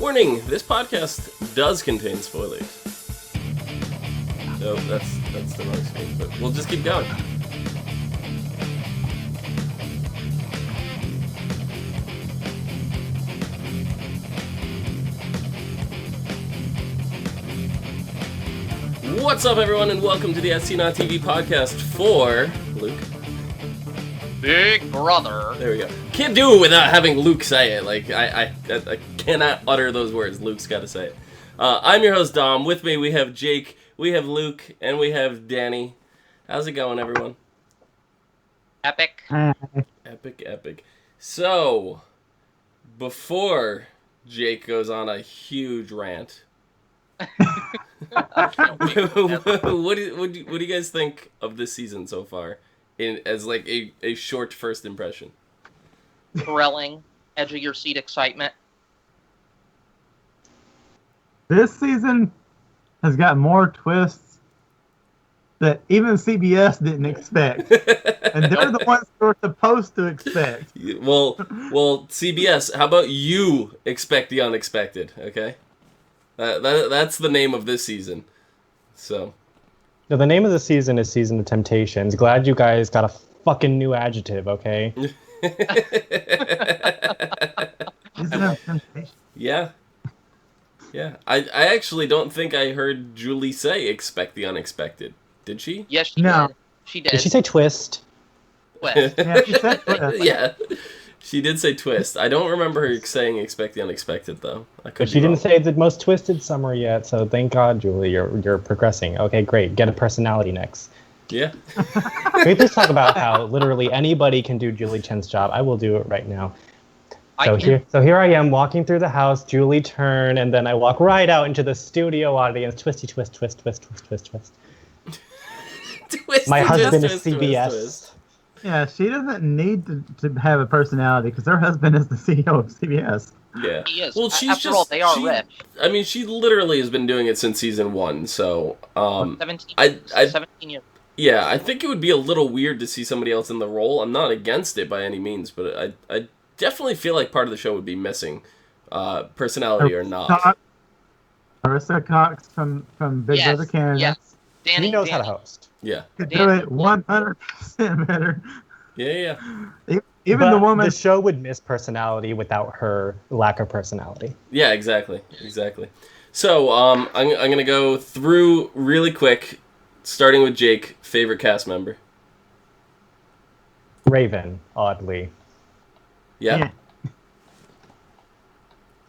Warning, this podcast does contain spoilers. So that's the wrong screen, but we'll just keep going. What's up, everyone, and welcome to the SC Not TV podcast for Luke. Big brother. There we go. Can't do it without having Luke say it. Like, I cannot utter those words. Luke's got to say it. I'm your host, Dom. With me, we have Jake, we have Luke, and we have Danny. How's it going, everyone? Epic. Epic. So, before Jake goes on a huge rant, what do you guys think of this season so far? As like a short first impression. Thrilling, edge of your seat excitement. This season has got more twists that even CBS didn't expect. And they're the ones who are supposed to expect. Well, CBS, how about you expect the unexpected, okay? That's the name of this season. So... No, the name of the season is Season of Temptations. Glad you guys got a fucking new adjective, okay? Yeah. I actually don't think I heard Julie say expect the unexpected. Did she? Yes, she did. She did. Did she say twist? Twist. Yeah, she said twist. Yeah. She did say twist. I don't remember her saying expect the unexpected, though. But she didn't say the most twisted summer yet, so thank God, Julie, you're progressing. Okay, great. Get a personality next. Yeah. Can we please talk about how literally anybody can do Julie Chen's job? I will do it right now. So here I am walking through the house, Julie turn, and then I walk right out into the studio audience. Twisty, twist, twist, twist, twist, twist, twist. My husband is CBS. Twist. Yeah, she doesn't need to have a personality because her husband is the CEO of CBS. Yeah. He is. Well, she's After all, they are rich. I mean, she literally has been doing it since season 1, so... 17 years. Yeah, I think it would be a little weird to see somebody else in the role. I'm not against it by any means, but I definitely feel like part of the show would be missing, personality or not. Marissa Cox from Big Brother Canada. Yes. Danny knows how to host. Yeah. Could do it 100% better. Yeah. Even but the woman... the show would miss personality without her lack of personality. Yeah, exactly. So, I'm going to go through really quick, starting with Jake, favorite cast member. Raven, oddly. Yeah.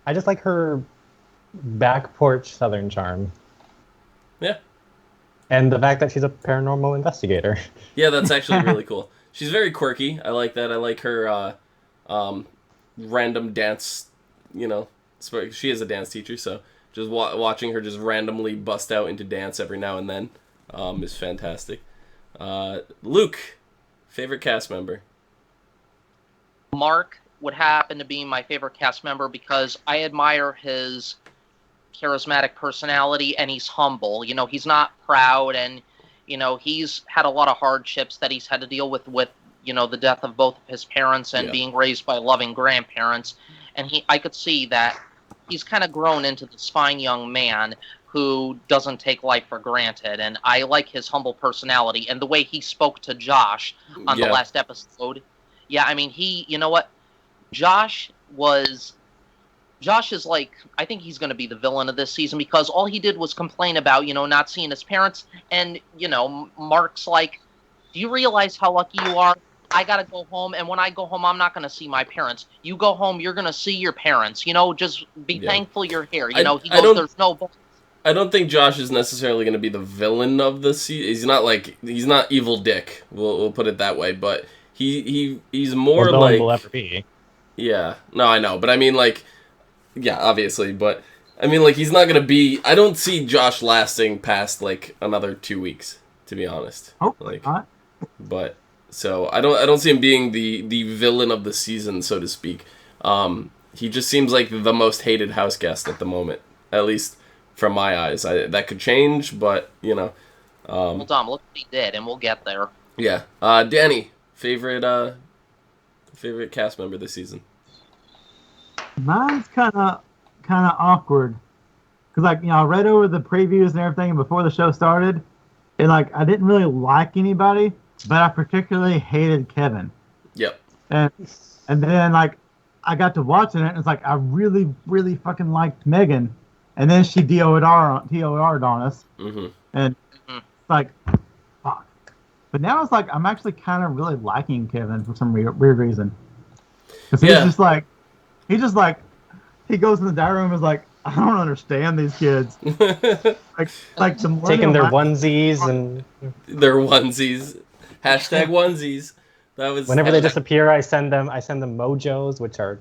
I just like her back porch southern charm. Yeah. And the fact that she's a paranormal investigator. Yeah, that's actually really cool. She's very quirky. I like that. I like her random dance, she is a dance teacher, so just watching her just randomly bust out into dance every now and then is fantastic. Luke, favorite cast member? Mark would happen to be my favorite cast member because I admire his charismatic personality and he's humble. He's not proud, and he's had a lot of hardships that he's had to deal with the death of both of his parents and being raised by loving grandparents. And I could see that he's kind of grown into this fine young man who doesn't take life for granted. And I like his humble personality and the way he spoke to Josh on the last episode. Yeah, I mean, you know what? Josh is like, I think he's going to be the villain of this season because all he did was complain about, not seeing his parents. And, Mark's like, do you realize how lucky you are? I got to go home. And when I go home, I'm not going to see my parents. You go home, you're going to see your parents. Just be thankful you're here. He goes, there's no... I don't think Josh is necessarily going to be the villain of the season. He's not evil Dick. We'll put it that way. But he's more no like... one will ever be. Yeah. No, I know. But I mean, yeah, obviously, but I mean, he's not gonna be. I don't see Josh lasting past another 2 weeks, to be honest. Hopefully not. But so I don't see him being the villain of the season, so to speak. He just seems like the most hated house guest at the moment, at least from my eyes. That could change, but Well, Dom, look what he did, and we'll get there. Yeah. Danny, favorite cast member this season? Mine's kind of kind of awkward because, like, I read over the previews and everything before the show started, and like I didn't really like anybody, but I particularly hated Kevin. Yep. And then like I got to watching it, and it's like I really, really fucking liked Megan, and then she DOR'd on us, and it's like, fuck. But now it's like I'm actually kind of really liking Kevin for some weird reason. Because he goes in the diary room and is like, I don't understand these kids. like Taking their onesies and their onesies. Hashtag onesies. That was whenever they disappear, I send them mojos, which are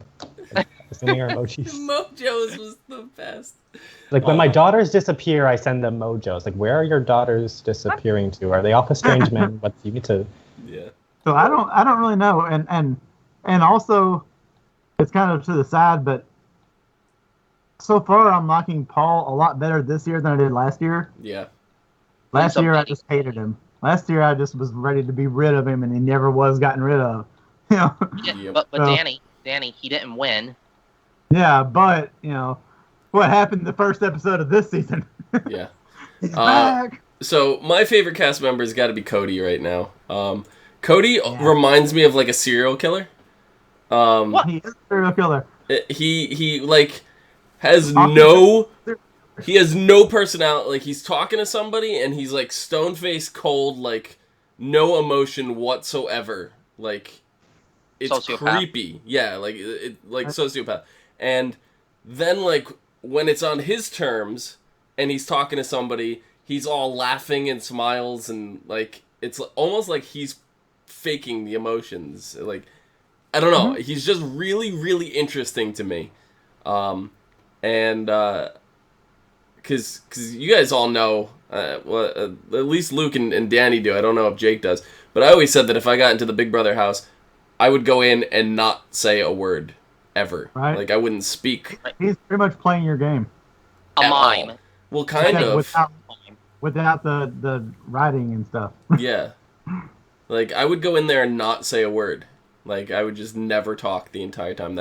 assuming are emojis. Mojos was the best. Like when my daughters disappear, I send them mojos. Like, where are your daughters disappearing to? Are they off estrangement? But you need to. Yeah. So I don't really know, and also, it's kind of to the side, but so far I'm liking Paul a lot better this year than I did last year. Yeah. Last year I just hated him. Last year I just was ready to be rid of him, and he never was gotten rid of. You know. Yeah, Yep. but So- Danny, he didn't win. Yeah, but what happened in the first episode of this season? Yeah. He's back. So my favorite cast member has got to be Cody right now. Cody reminds me of like a serial killer. What? He is a serial killer. He like has no personality. Like he's talking to somebody and he's like stone faced, cold, like no emotion whatsoever. Like it's Sociopath. creepy. Yeah, like sociopath. And then like when it's on his terms and he's talking to somebody, he's all laughing and smiles and like it's almost like he's faking the emotions. Like I don't know. He's just really, really interesting to me. And because you guys all know, at least Luke and Danny do. I don't know if Jake does. But I always said that if I got into the Big Brother house, I would go in and not say a word ever. Right. Like I wouldn't speak. He's pretty much playing your game. A At mime. all. Well, kind Yeah, of. Without the writing and stuff. Yeah. Like I would go in there and not say a word. Like I would just never talk the entire time.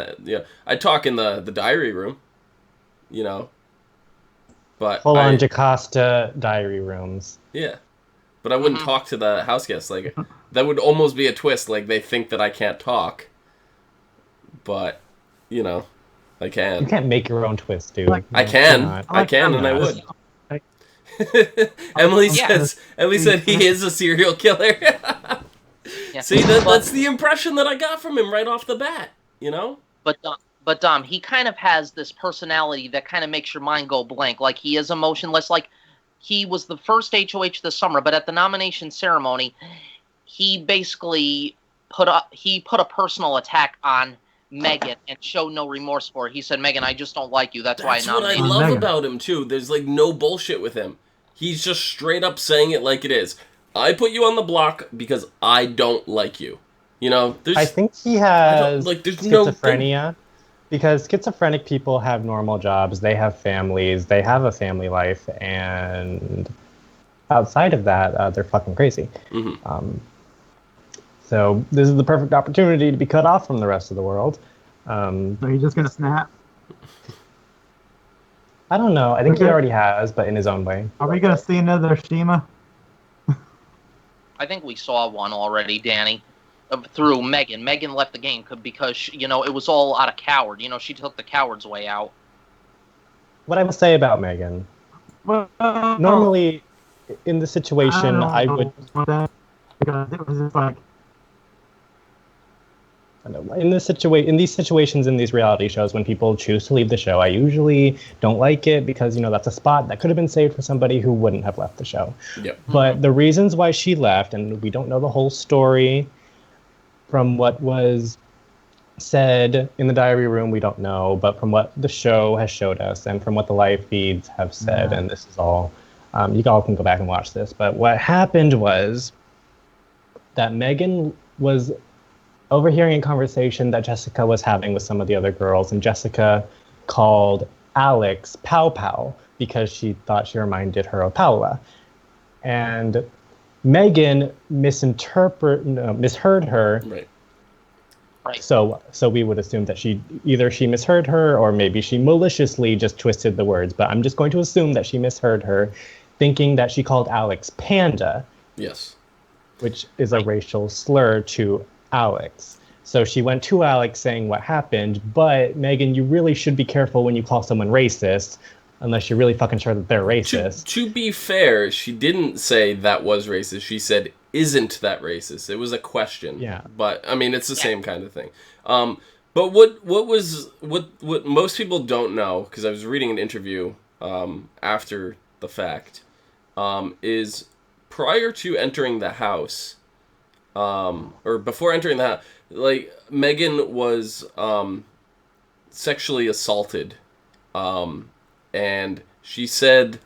I'd talk in the diary room, but Full on Jocasta diary rooms. Yeah, but I wouldn't talk to the house guests. Like that would almost be a twist. Like they think that I can't talk, but I can. You can't make your own twist, dude. I can, and I would. Emily said he is a serial killer. Yeah. See, that's the impression that I got from him right off the bat. But Dom, he kind of has this personality that kind of makes your mind go blank. Like he is emotionless. Like he was the first HOH this summer, but at the nomination ceremony, he basically put a personal attack on Megan and showed no remorse for it. He said, "Megan, I just don't like you. That's why I That's what I nominated you." love Megan. about him too. There's like no bullshit with him. He's just straight up saying it like it is. I put you on the block because I don't like you. I think he has there's schizophrenia, because schizophrenic people have normal jobs, they have families, they have a family life, and outside of that, they're fucking crazy. So this is the perfect opportunity to be cut off from the rest of the world. So he's just gonna snap. I don't know. I think he already has, but in his own way. Are we gonna see another Shima? I think we saw one already, Danny, through Megan. Megan left the game because it was all out of coward. She took the coward's way out. What I will say about Megan, Well, normally in the situation, I would... because it was just like In these situations, in these reality shows, when people choose to leave the show, I usually don't like it because, that's a spot that could have been saved for somebody who wouldn't have left the show. Yep. But the reasons why she left, and we don't know the whole story from what was said in the diary room, we don't know, but from what the show has showed us and from what the live feeds have said, and this is all, you all can go back and watch this, but what happened was that Megan was overhearing a conversation that Jessica was having with some of the other girls, and Jessica called Alex Pow Pow because she thought she reminded her of Paola. And Megan misheard her, right, Right. So we would assume that she misheard her, or maybe she maliciously just twisted the words. But I'm just going to assume that she misheard her, thinking that she called Alex Panda. Yes. Which is a racial slur to Alex. So she went to Alex saying what happened, but Megan, you really should be careful when you call someone racist, unless you're really fucking sure that they're racist. To be fair, she didn't say that was racist. She said, isn't that racist? It was a question. Yeah. But, I mean, it's the same kind of thing. But what most people don't know, because I was reading an interview after the fact, is prior to entering the house, or before entering the house, like, Megan was sexually assaulted. And she said,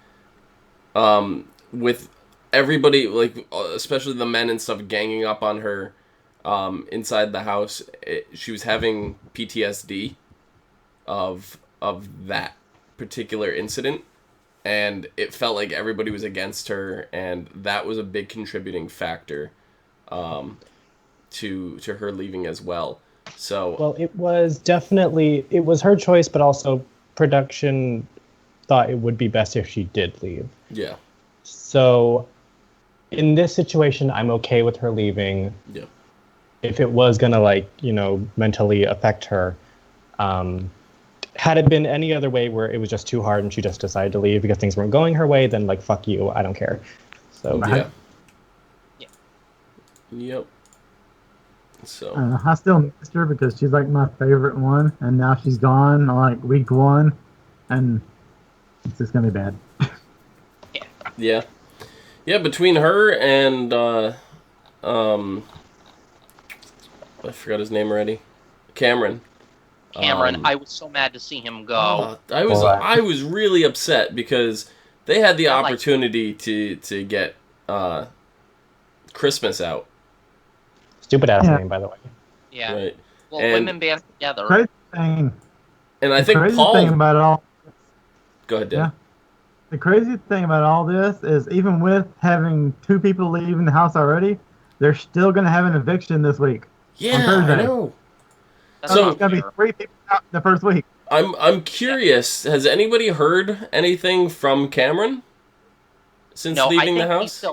with everybody, like, especially the men and stuff, ganging up on her inside the house, she was having PTSD of that particular incident, and it felt like everybody was against her, and that was a big contributing factor to her leaving as well. So, well, it was her choice, but also production thought it would be best if she did leave. Yeah. So in this situation, I'm okay with her leaving. Yeah. If it was gonna, like, mentally affect her, had it been any other way where it was just too hard and she just decided to leave because things weren't going her way, then, like, fuck you, I don't care. So yeah. Yep. So I still missed her because she's like my favorite one, and now she's gone on like week 1, and it's just gonna be bad. Yeah. Between her and I forgot his name already. Cameron. I was so mad to see him go. I was really upset because they had the opportunity to get Christmas out. Stupid ass name, by the way. Yeah. Right. Well, women band together. Crazy thing. And I think crazy Paul. Thing about it all. Go ahead, Dan. Yeah. The crazy thing about all this is, even with having 2 people leaving the house already, they're still going to have an eviction this week. Yeah, on Thursday. I know. So it's going to be 3 people out the first week. I'm curious. Has anybody heard anything from Cameron since leaving the house?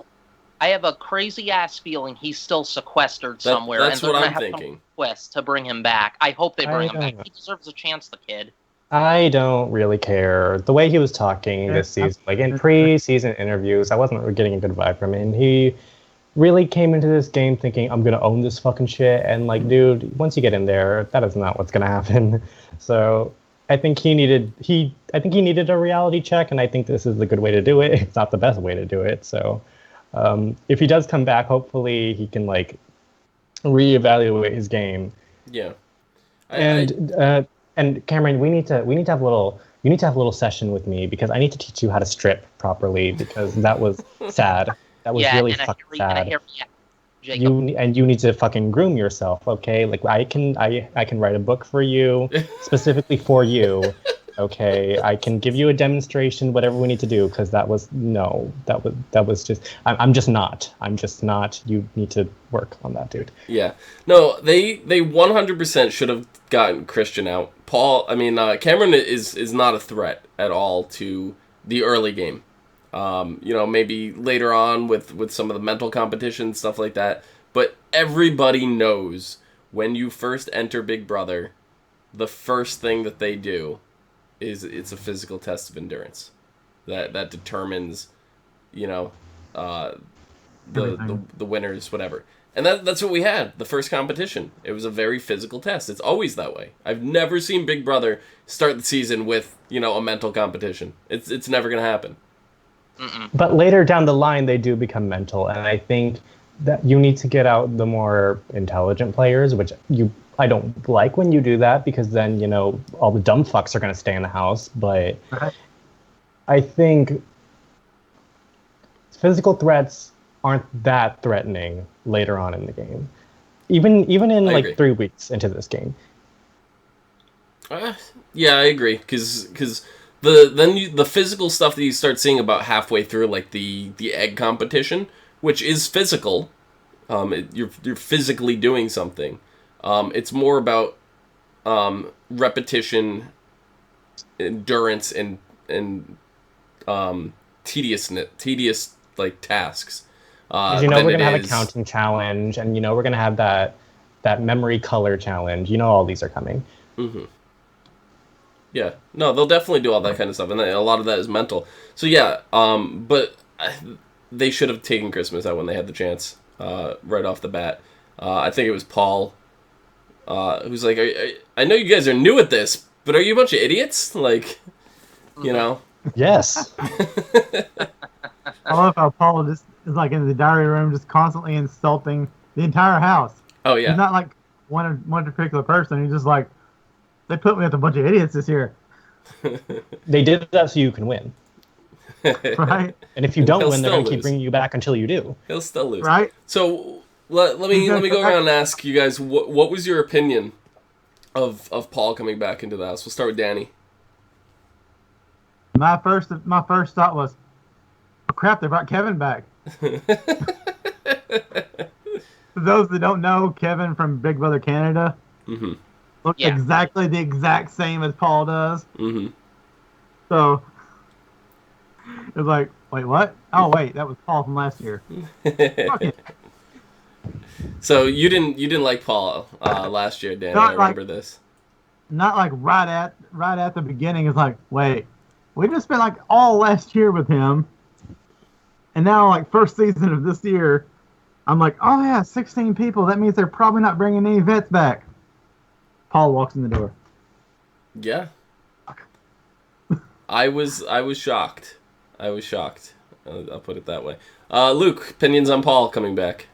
I have a crazy ass feeling he's still sequestered somewhere. That's and what they're I'm gonna have thinking. some quest to bring him back. I hope they bring him back. He deserves a chance, the kid. I don't really care. The way he was talking this season, like in pre-season interviews, I wasn't getting a good vibe from him. He really came into this game thinking, I'm going to own this fucking shit. And, like, dude, once you get in there, that is not what's going to happen. So I think he needed a reality check, and I think this is a good way to do it. It's not the best way to do it. So if he does come back, hopefully he can, like, reevaluate his game. Yeah. And Cameron, we need to have a little session with me, because I need to teach you how to strip properly, because that was sad. That was really fucking sad. You need to fucking groom yourself, okay? Like, I can write a book for you, specifically for you. Okay, I can give you a demonstration, whatever we need to do, because that was just. I'm just not. You need to work on that, dude. Yeah, no, they 100% should have gotten Christian out. Cameron is not a threat at all to the early game. Maybe later on with some of the mental competition, stuff like that. But everybody knows when you first enter Big Brother, the first thing that they do is it's a physical test of endurance that determines, the winners, whatever. And that's what we had, the first competition. It was a very physical test. It's always that way. I've never seen Big Brother start the season with, a mental competition. It's never going to happen. Mm-mm. But later down the line, they do become mental, and I think that you need to get out the more intelligent players, which I don't like when you do that, because then, all the dumb fucks are going to stay in the house. But I think physical threats aren't that threatening later on in the game, even in like agree. 3 weeks into this game. Yeah, I agree, because the physical stuff that you start seeing about halfway through, like the egg competition, which is physical, you're physically doing something. It's more about repetition, endurance, and tedious like tasks. Because we're gonna have a counting challenge, and we're gonna have that memory color challenge. All these are coming. Mm-hmm. Yeah, no, they'll definitely do all that kind of stuff, and a lot of that is mental. So yeah, but they should have taken Christmas out when they had the chance, right off the bat. I think it was Paul, who's like, I know you guys are new at this, but are you a bunch of idiots? Like, Yes. I love how Paul just is like in the diary room, just constantly insulting the entire house. Oh yeah. He's not like one particular person. He's just like, they put me with a bunch of idiots this year. They did that so you can win. Right? And if you don't win, they're going to keep bringing you back until you do. He'll still lose. Right? So let me go around and ask you guys, what was your opinion of Paul coming back into the house? We'll start with Danny. My first thought was, oh crap, they brought Kevin back. For those that don't know, Kevin from Big Brother Canada looks exactly the exact same as Paul does. Mm-hmm. So it was like, wait, what? Oh wait, that was Paul from last year. Fuck it. So you didn't like Paul last year, Danny. I remember this. Not like right at the beginning. It's like, wait, we just spent like all last year with him, and now like first season of this year, I'm like, oh yeah, 16 people. That means they're probably not bringing any vets back. Paul walks in the door. Yeah. I was shocked. I'll put it that way. Luke, opinions on Paul coming back?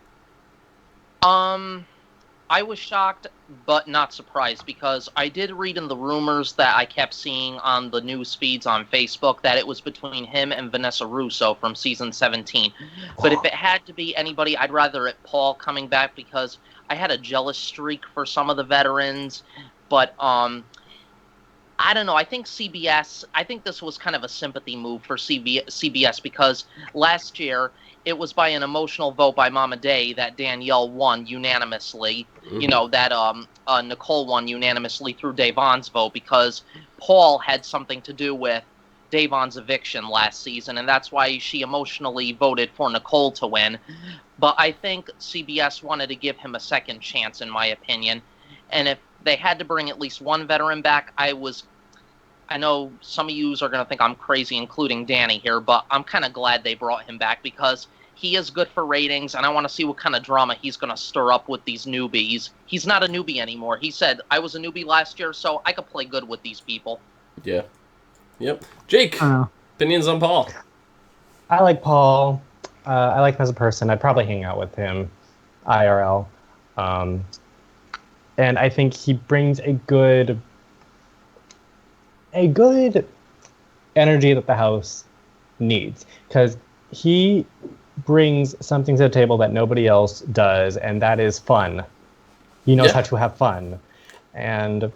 I was shocked, but not surprised, because I did read in the rumors that I kept seeing on the news feeds on Facebook that it was between him and Vanessa Russo from season 17. But if it had to be anybody, I'd rather it Paul coming back, because I had a jealous streak for some of the veterans. But I don't know. I think this was kind of a sympathy move for CBS, because last year it was by an emotional vote by Mama Day that Danielle won unanimously. Mm-hmm. That Nicole won unanimously through Davon's vote, because Paul had something to do with Davon's eviction last season, and that's why she emotionally voted for Nicole to win. But I think CBS wanted to give him a second chance, in my opinion. And if they had to bring at least one veteran back, I know some of you are going to think I'm crazy, including Danny here, but I'm kind of glad they brought him back, because he is good for ratings, and I want to see what kind of drama he's going to stir up with these newbies. He's not a newbie anymore. He said, I was a newbie last year, so I could play good with these people. Yeah. Yep. Jake, opinions on Paul? I like Paul. I like him as a person. I'd probably hang out with him IRL. And I think he brings a good energy that the house needs, because he brings something to the table that nobody else does, and that is fun. He knows how to have fun. And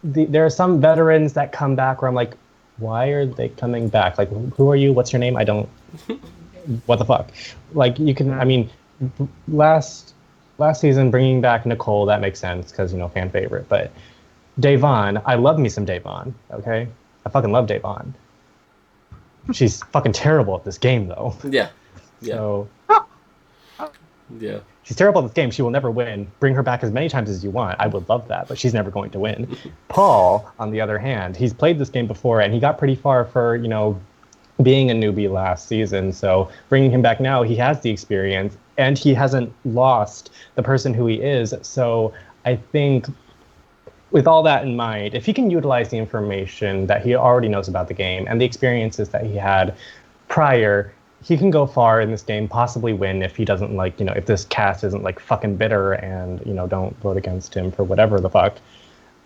there are some veterans that come back where I'm like, why are they coming back? Like, who are you? What's your name? I don't... What the fuck? Like, you can... I mean, last season, bringing back Nicole, that makes sense, because, fan favorite. But Davon, I love me some Davon, okay? I fucking love Davon. She's fucking terrible at this game, though. Yeah. So... Yeah. She's terrible at this game. She will never win. Bring her back as many times as you want. I would love that, but she's never going to win. Paul, on the other hand, he's played this game before, and he got pretty far for, being a newbie last season. So bringing him back now, he has the experience, and he hasn't lost the person who he is. So I think with all that in mind, if he can utilize the information that he already knows about the game and the experiences that he had prior, he can go far in this game, possibly win if he doesn't if this cast isn't fucking bitter and, don't vote against him for whatever the fuck.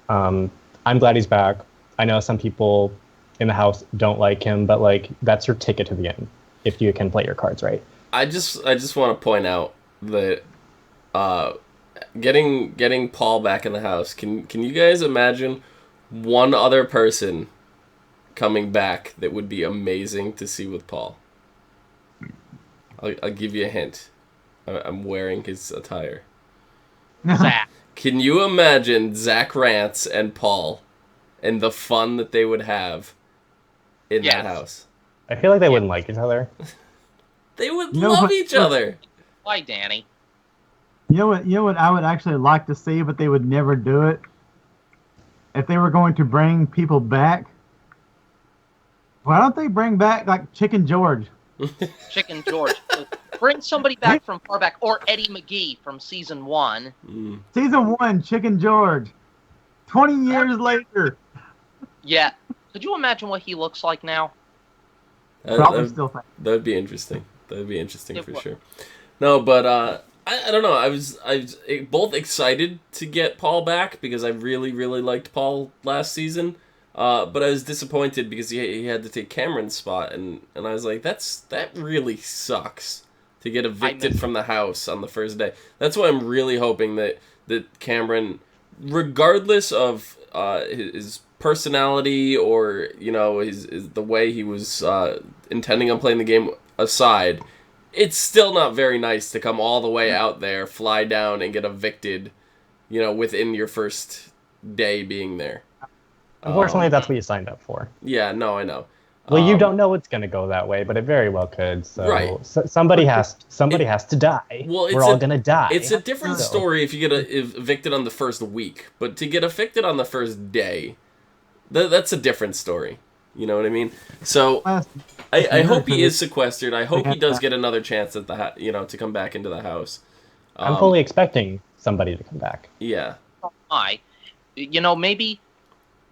I'm glad he's back. I know some people in the house don't like him, but that's your ticket to the end if you can play your cards right. I just want to point out that getting Paul back in the house, can you guys imagine one other person coming back that would be amazing to see with Paul? I'll give you a hint. I'm wearing his attire. Zach. Can you imagine Zach Rance and Paul and the fun that they would have in that house? I feel like they wouldn't like each other. They would love each other. Why, Danny? You know what I would actually like to see, but they would never do it? If they were going to bring people back, why don't they bring back, like, Chicken George? Chicken George. Bring somebody back from far back, or Eddie McGee from season 1. Season 1, Chicken George. 20 years later. Yeah. Could you imagine what he looks like now? Probably still fine. That would be interesting. That would be interesting for sure. No, but I don't know. I was both excited to get Paul back because I really, really liked Paul last season. But I was disappointed because he had to take Cameron's spot, and I was like, that really sucks to get evicted from the house on the first day. That's why I'm really hoping that Cameron, regardless of his personality or his the way he was intending on playing the game aside, it's still not very nice to come all the way out there, fly down, and get evicted, within your first day being there. Unfortunately, that's what you signed up for. Yeah, no, I know. Well, you don't know it's going to go that way, but it very well could. So, right. Somebody has to die. Well, we're all going to die. It's a different story if you get evicted on the first week, but to get evicted on the first day, that's a different story. You know what I mean? So I hope he is sequestered. I hope he does get another chance at to come back into the house. I'm fully expecting somebody to come back. Yeah.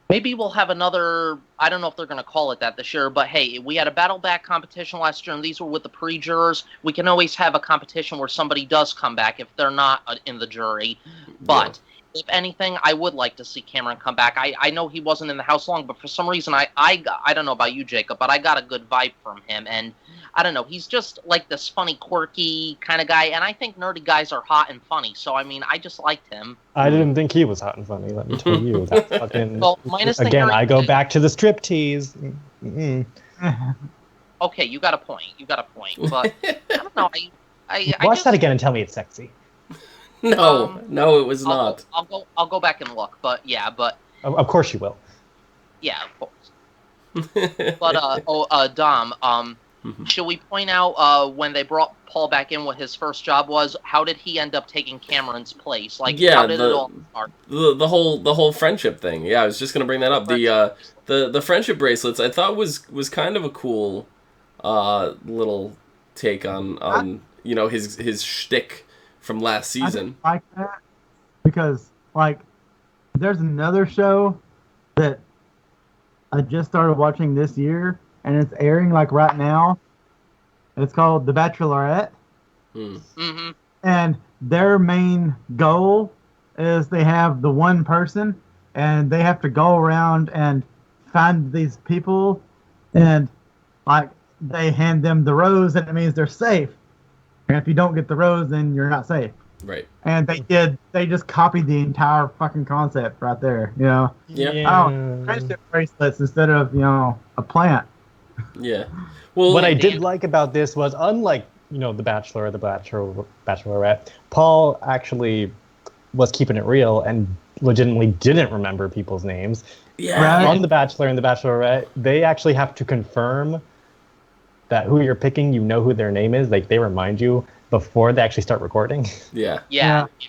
Maybe we'll have another, I don't know if they're going to call it that this year, but hey, we had a battle back competition last year, and these were with the pre-jurors. We can always have a competition where somebody does come back if they're not in the jury. But if anything, I would like to see Cameron come back. I know he wasn't in the house long, but for some reason, I don't know about you, Jacob, but I got a good vibe from him, and I don't know, he's just like this funny, quirky kind of guy, and I think nerdy guys are hot and funny, so I mean, I just liked him. I didn't think he was hot and funny, let me tell you. That's fucking... Well, minus again, I go back to the striptease. Okay, you got a point, but I don't know, Watch that again and tell me it's sexy. No, it was not. I'll go back and look, but yeah, but... Of course you will. Yeah, of course. But, Dom, should we point out when they brought Paul back in what his first job was? How did he end up taking Cameron's place? Like, how did it all start? The whole friendship thing. Yeah, I was just gonna bring that up. The friendship bracelets I thought was kind of a cool little take on his shtick from last season. I like that because there's another show that I just started watching this year, and it's airing right now. It's called The Bachelorette. Mm-hmm. And their main goal is they have the one person, and they have to go around and find these people, and they hand them the rose, and it means they're safe. And if you don't get the rose, then you're not safe. Right. And they just copied the entire fucking concept right there, Yeah. Oh, friendship bracelets instead of, a plant. Yeah. Well, what I did like about this was, unlike, The Bachelor or the Bachelorette, Paul actually was keeping it real and legitimately didn't remember people's names. Yeah. Right. On The Bachelor and the Bachelorette, they actually have to confirm that who you're picking, who their name is. They remind you before they actually start recording. Yeah.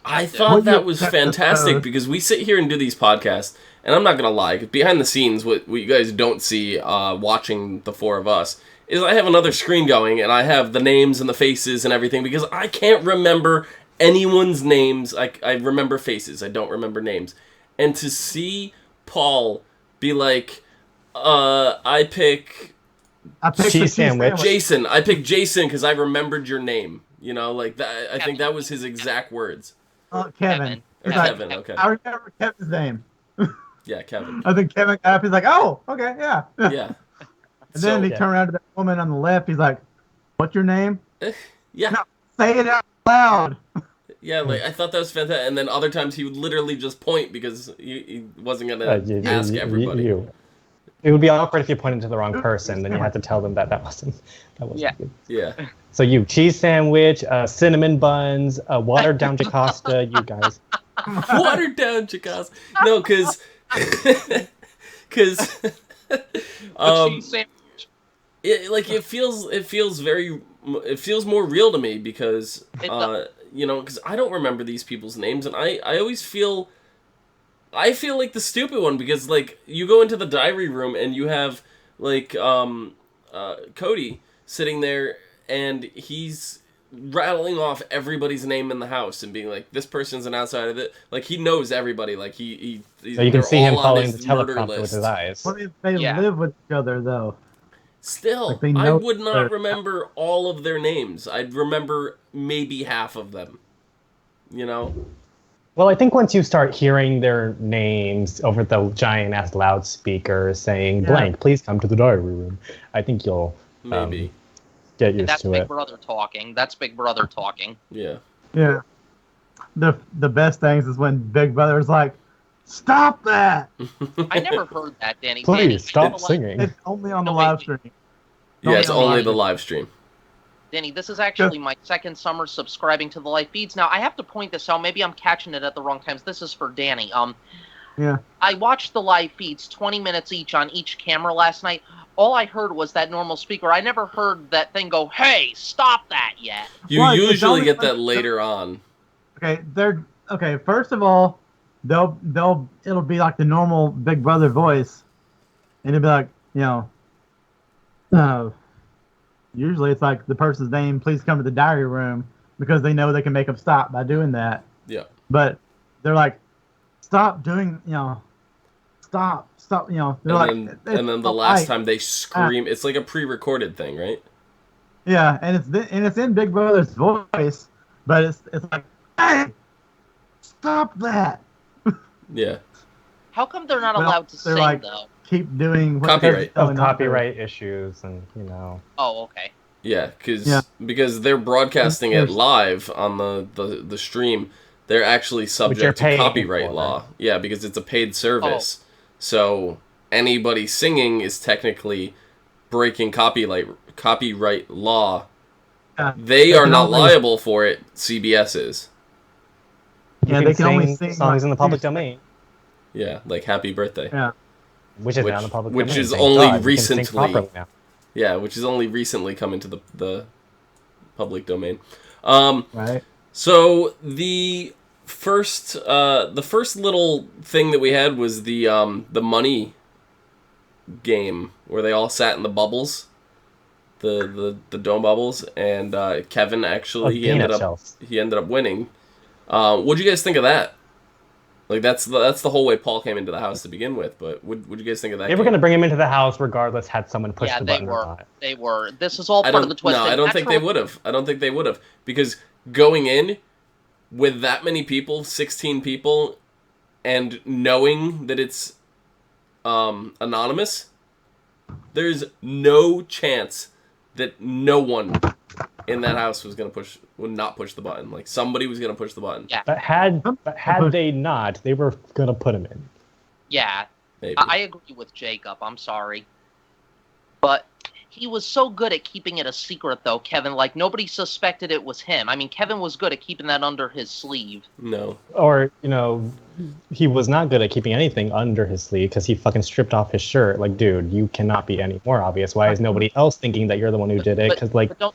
I thought that was fantastic because we sit here and do these podcasts, and I'm not going to lie, behind the scenes, what you guys don't see watching the four of us is I have another screen going, and I have the names and the faces and everything because I can't remember anyone's names. I remember faces. I don't remember names. And to see Paul be like, I picked cheese sandwich. Jason. I picked Jason because I remembered your name. That. I think that was his exact words. Kevin. Kevin. Okay. I remember Kevin's name. Yeah, Kevin. I think Kevin got up. He's like, "Oh, okay, yeah." Yeah. And then he turned around to that woman on the left. He's like, "What's your name?" Yeah. No, say it out loud. Yeah, I thought that was fantastic. And then other times he would literally just point because he wasn't going to ask everybody. It would be awkward if you pointed to the wrong person. Then you had to tell them that wasn't good. Yeah. So cheese sandwich, cinnamon buns, watered down Jocasta, you guys. Watered down Chicas. No, because it feels more real to me because because I don't remember these people's names, and I always feel like the stupid one because like you go into the diary room and you have like Cody sitting there and he's rattling off everybody's name in the house and being like, this person's an outsider. That like he knows everybody. Like he so you can see him following the teleprompter with his eyes. What if they live with each other though? Still, like I would not remember all of their names. I'd remember maybe half of them. You know. Well, I think once you start hearing their names over the giant-ass loudspeaker saying, blank, please come to the diary room, I think you'll maybe get used that's to Big it. Brother talking. That's Big Brother talking. Yeah. Yeah. The best things is when Big Brother's like, stop that! I never heard that, Danny. Please, Danny, stop singing. It's only on the live stream. Yeah, it's only the live stream. Danny, this is actually my second summer subscribing to the live feeds. Now, I have to point this out. Maybe I'm catching it at the wrong times. This is for Danny. Yeah. I watched the live feeds, 20 minutes each on each camera last night. All I heard was that normal speaker. I never heard that thing go, hey, stop that yet. You usually get that later on. Okay, first of all, it'll be like the normal Big Brother voice. And it'll be like, usually it's like the person's name, please come to the diary room, because they know they can make them stop by doing that. Yeah. But they're like, stop doing, stop, they're and then the last time they scream, it's like a pre-recorded thing, right? Yeah, and it's in Big Brother's voice, but it's like, hey, stop that. Yeah. How come they're not allowed to sing, though? Keep doing what copyright. Copyright issues and, Oh, okay. Yeah, because they're broadcasting it live on the stream. They're actually subject to copyright law. Yeah, because it's a paid service. So anybody singing is technically breaking copyright law. They are not liable for it. CBS is. Yeah, they can only sing songs in the public domain. Yeah, like "Happy Birthday." Yeah. Which is now in the public domain. Which is only recently. Yeah, which is only recently come into the public domain. Right. So the first little thing that we had was the money game where they all sat in the bubbles, the dome bubbles, and Kevin actually he ended up winning. What'd you guys think of that? Like that's the whole way Paul came into the house to begin with. But what'd you guys think of that? They were going to bring him into the house regardless had someone pushed the button or not. They were. This is all part of the twist. No, I don't think they would have. I don't think they would have because going in with that many people, 16 people, and knowing that it's anonymous, there's no chance that no one in that house would not push the button. Like somebody was gonna push the button. Yeah. But had they not, they were gonna put him in. Yeah. Maybe. I agree with Jacob. I'm sorry, but he was so good at keeping it a secret, though, Kevin. Like nobody suspected it was him. I mean, Kevin was good at keeping that under his sleeve. No. Or he was not good at keeping anything under his sleeve because he fucking stripped off his shirt. Like, dude, you cannot be any more obvious. Why is nobody else thinking that you're the one who did it? Because But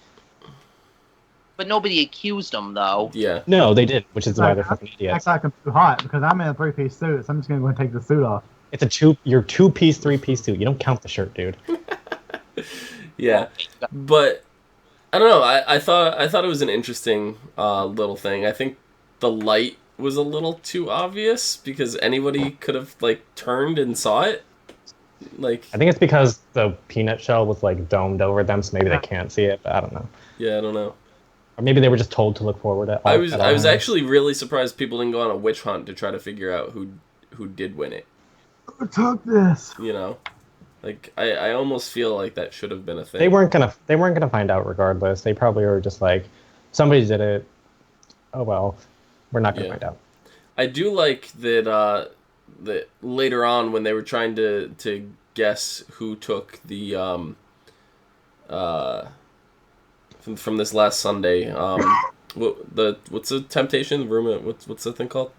nobody accused him, though. Yeah. No, they did, which is why they're fucking idiots. Act like I'm too hot because I'm in a 3-piece suit, so I'm just gonna go and take the suit off. It's your 2-piece, 3-piece suit. You don't count the shirt, dude. Yeah, but I don't know. I thought it was an interesting little thing. I think the light was a little too obvious because anybody could have turned and saw it. I think it's because the peanut shell was domed over them, so maybe they can't see it. But I don't know. Yeah, I don't know. Or maybe they were just told to look forward at. I was actually really surprised people didn't go on a witch hunt to try to figure out who did win it. Who took this? I almost feel like that should have been a thing. They weren't gonna find out regardless. They probably were just like, somebody did it. Oh well, we're not gonna find out. I do like that. That later on when they were trying to guess who took the from this last Sunday, what's the temptation room? What's the thing called?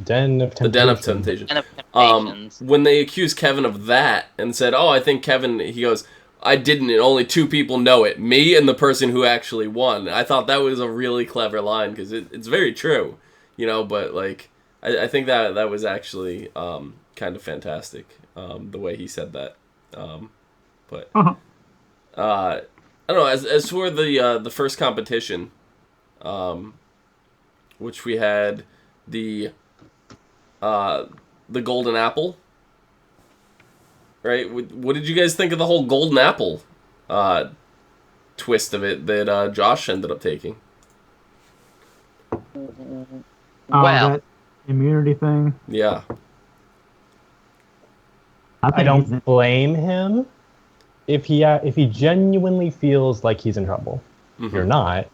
Den of The Temptation. Den of Temptation. Den of Temptations. When they accused Kevin of that and said, "Oh, I think Kevin," he goes, "I didn't, and only two people know it, me and the person who actually won." I thought that was a really clever line because it's very true, But like, I think that was actually kind of fantastic, the way he said that. But I don't know. As for the first competition, which we had the golden apple, right? What did you guys think of the whole golden apple twist of it that Josh ended up taking? Well, that immunity thing. Yeah. I don't blame him if he genuinely feels like he's in trouble. Mm-hmm. You're not.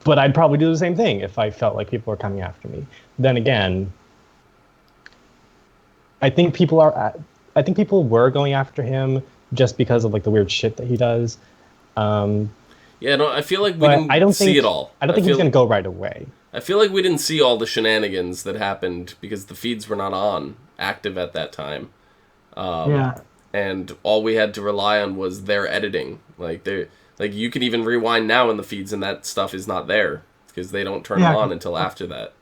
But I'd probably do the same thing if I felt like people were coming after me. Then again, I think people were going after him just because of like the weird shit that he does. Yeah, no, I feel like we didn't see it all. I don't think he's going to go right away. I feel like we didn't see all the shenanigans that happened because the feeds were not active at that time. Yeah. And all we had to rely on was their editing. Like you can even rewind now in the feeds and that stuff is not there because they don't turn it on until after that.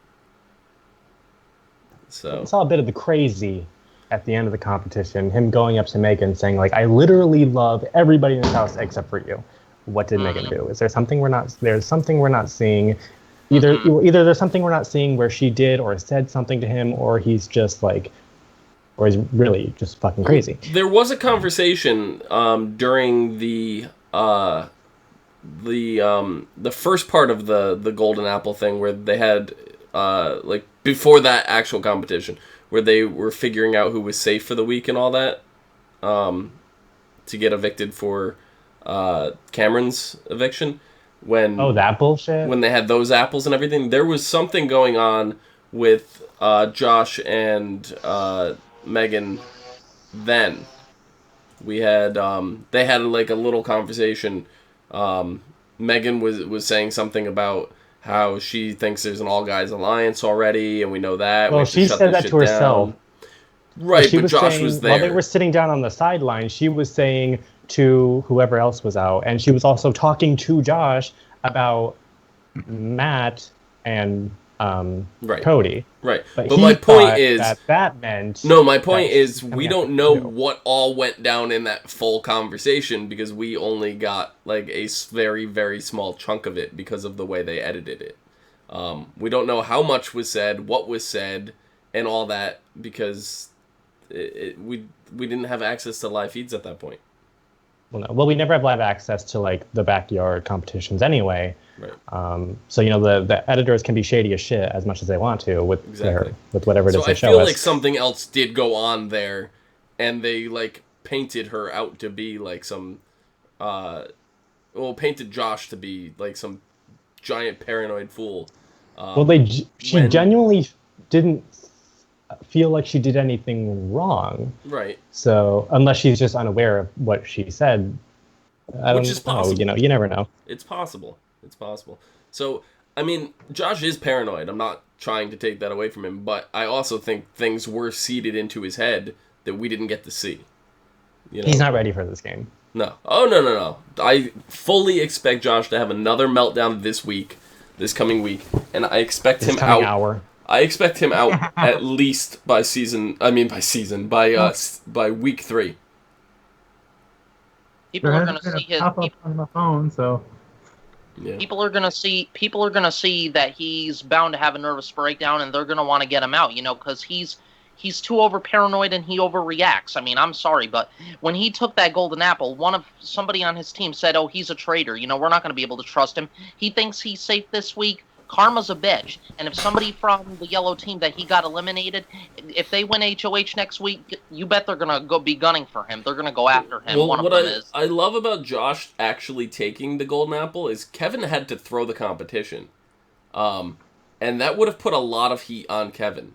So I saw a bit of the crazy at the end of the competition, him going up to Megan saying like, "I literally love everybody in this house except for you." What did Megan do? Is there something we're not? There's something we're not seeing. Either there's something we're not seeing where she did or said something to him, or he's just like, or he's really just fucking crazy. There was a conversation during the first part of the golden apple thing where they had like before that actual competition where they were figuring out who was safe for the week and all that to get evicted for Cameron's eviction. That bullshit? When they had those apples and everything, there was something going on with Josh and Megan then. We had they had like a little conversation. Megan was saying something about how she thinks there's an all guys alliance already, and we know that. Well, she said that to herself. Right, but Josh was there. While they were sitting down on the sideline, she was saying to whoever else was out, and she was also talking to Josh about Matt and Cody. Right. But my point is that meant... No, my point is we don't know what all went down in that full conversation because we only got like a very, very small chunk of it because of the way they edited it. We don't know how much was said, what was said, and all that because we didn't have access to live feeds at that point. Well, we never have live access to like the backyard competitions anyway. Right. So the editors can be shady as shit as much as they want to with whatever it is they show us. So I feel like something else did go on there, and they like painted her out to be like some, painted Josh to be like some giant paranoid fool. She genuinely didn't feel like she did anything wrong. Right. So unless she's just unaware of what she said, Which is possible. You never know. It's possible. So, I mean, Josh is paranoid. I'm not trying to take that away from him, but I also think things were seeded into his head that we didn't get to see. He's not ready for this game. No. Oh, no. I fully expect Josh to have another meltdown this coming week, and I expect him out. I expect him out at least by week 3. People are going to see his pop up on my phone, so yeah. People are going to see that he's bound to have a nervous breakdown, and they're going to want to get him out, because he's too over paranoid and he overreacts. I mean, I'm sorry, but when he took that golden apple, somebody on his team said, "Oh, he's a traitor. We're not going to be able to trust him. He thinks he's safe this week. Karma's a bitch." And if somebody from the yellow team that he got eliminated, if they win HOH next week, you bet they're going to go be gunning for him. They're going to go after him. Well, what I love about Josh actually taking the golden apple is Kevin had to throw the competition. And that would have put a lot of heat on Kevin.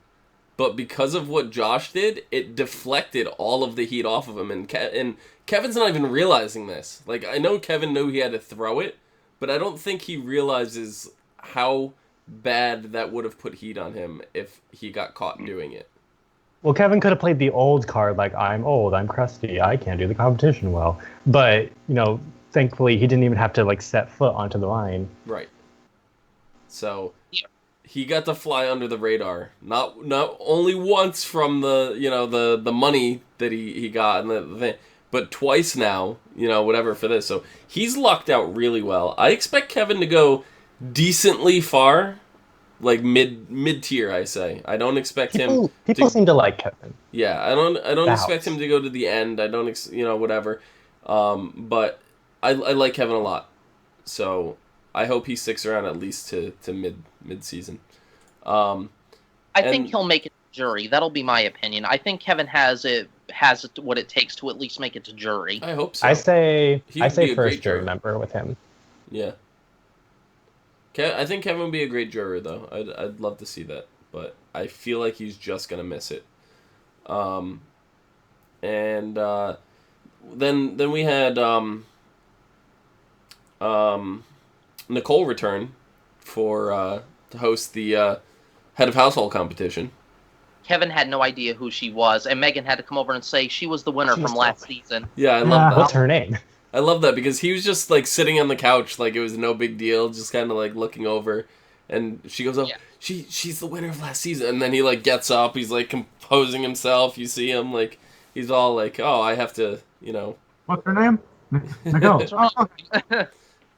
But because of what Josh did, it deflected all of the heat off of him. And Kevin's not even realizing this. Like, I know Kevin knew he had to throw it, but I don't think he realizes how bad that would have put heat on him if he got caught doing it. Well, Kevin could have played the old card, like, I'm old, I'm crusty, I can't do the competition well. But, thankfully, he didn't even have to, set foot onto the line. Right. So, he got to fly under the radar. Not only once from the money that he got, and the thing, but twice now, whatever for this. So, he's lucked out really well. I expect Kevin to go decently far. Like mid-tier, I say. I don't expect him. People seem to like Kevin. Yeah, I don't expect him to go to the end. I don't, whatever. But I like Kevin a lot, so I hope he sticks around at least to mid-season. I think he'll make it to jury. That'll be my opinion. I think Kevin has what it takes to at least make it to jury. I hope so. I say first jury member with him. Yeah. I think Kevin would be a great juror, though. I'd love to see that, but I feel like he's just gonna miss it. Then we had Nicole return to host the head of household competition. Kevin had no idea who she was, and Megan had to come over and say she was the winner from last season. Yeah, I love that. What's her name? I love that because he was just sitting on the couch like it was no big deal, just kind of looking over, and she goes, "Oh, yeah. she's the winner of last season," and then he gets up, he's composing himself. You see him he's all "Oh, I have to," What's her name? Nicole.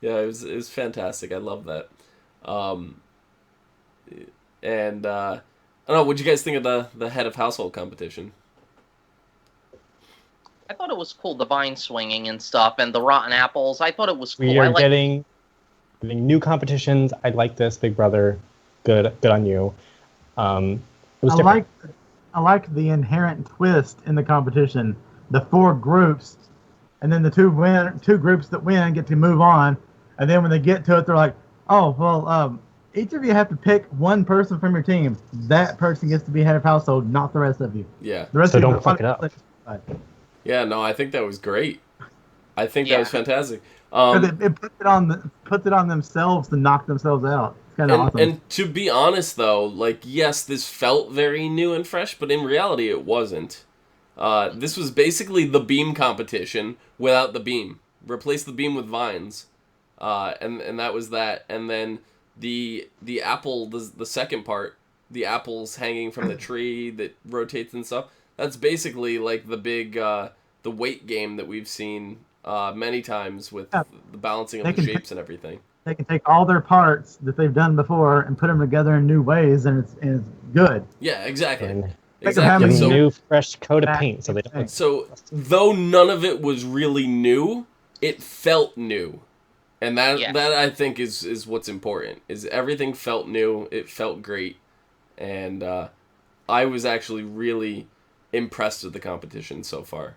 Yeah, it was fantastic. I love that. And I don't know. What'd you guys think of the head of household competition? I thought it was cool, the vine swinging and stuff, and the rotten apples. I thought it was cool. We are getting new competitions. I like this, Big Brother. Good on you. It was different. I like the inherent twist in the competition. The 4 groups, and then the two groups that win get to move on, and then when they get to it, they're like, "Oh, well, each of you have to pick one person from your team. That person gets to be head of household, not the rest of you." Yeah. The rest so of you don't fuck it up. Yeah, no, I think that was great. I think that was fantastic. It puts it on themselves to knock themselves out. It's kind of awesome. And to be honest, though, yes, this felt very new and fresh, but in reality, it wasn't. This was basically the beam competition without the beam. Replace the beam with vines, and that was that. And then the apple, the second part, the apples hanging from the tree that rotates and stuff. That's basically the big the weight game that we've seen many times with the balancing of the shapes and everything. They can take all their parts that they've done before and put them together in new ways, and it's good. Yeah, exactly. And exactly. Give them a new, fresh coat of paint, so they don't. So though none of it was really new, it felt new, and that I think is what's important. Is everything felt new? It felt great, and I was actually really impressed with the competition so far.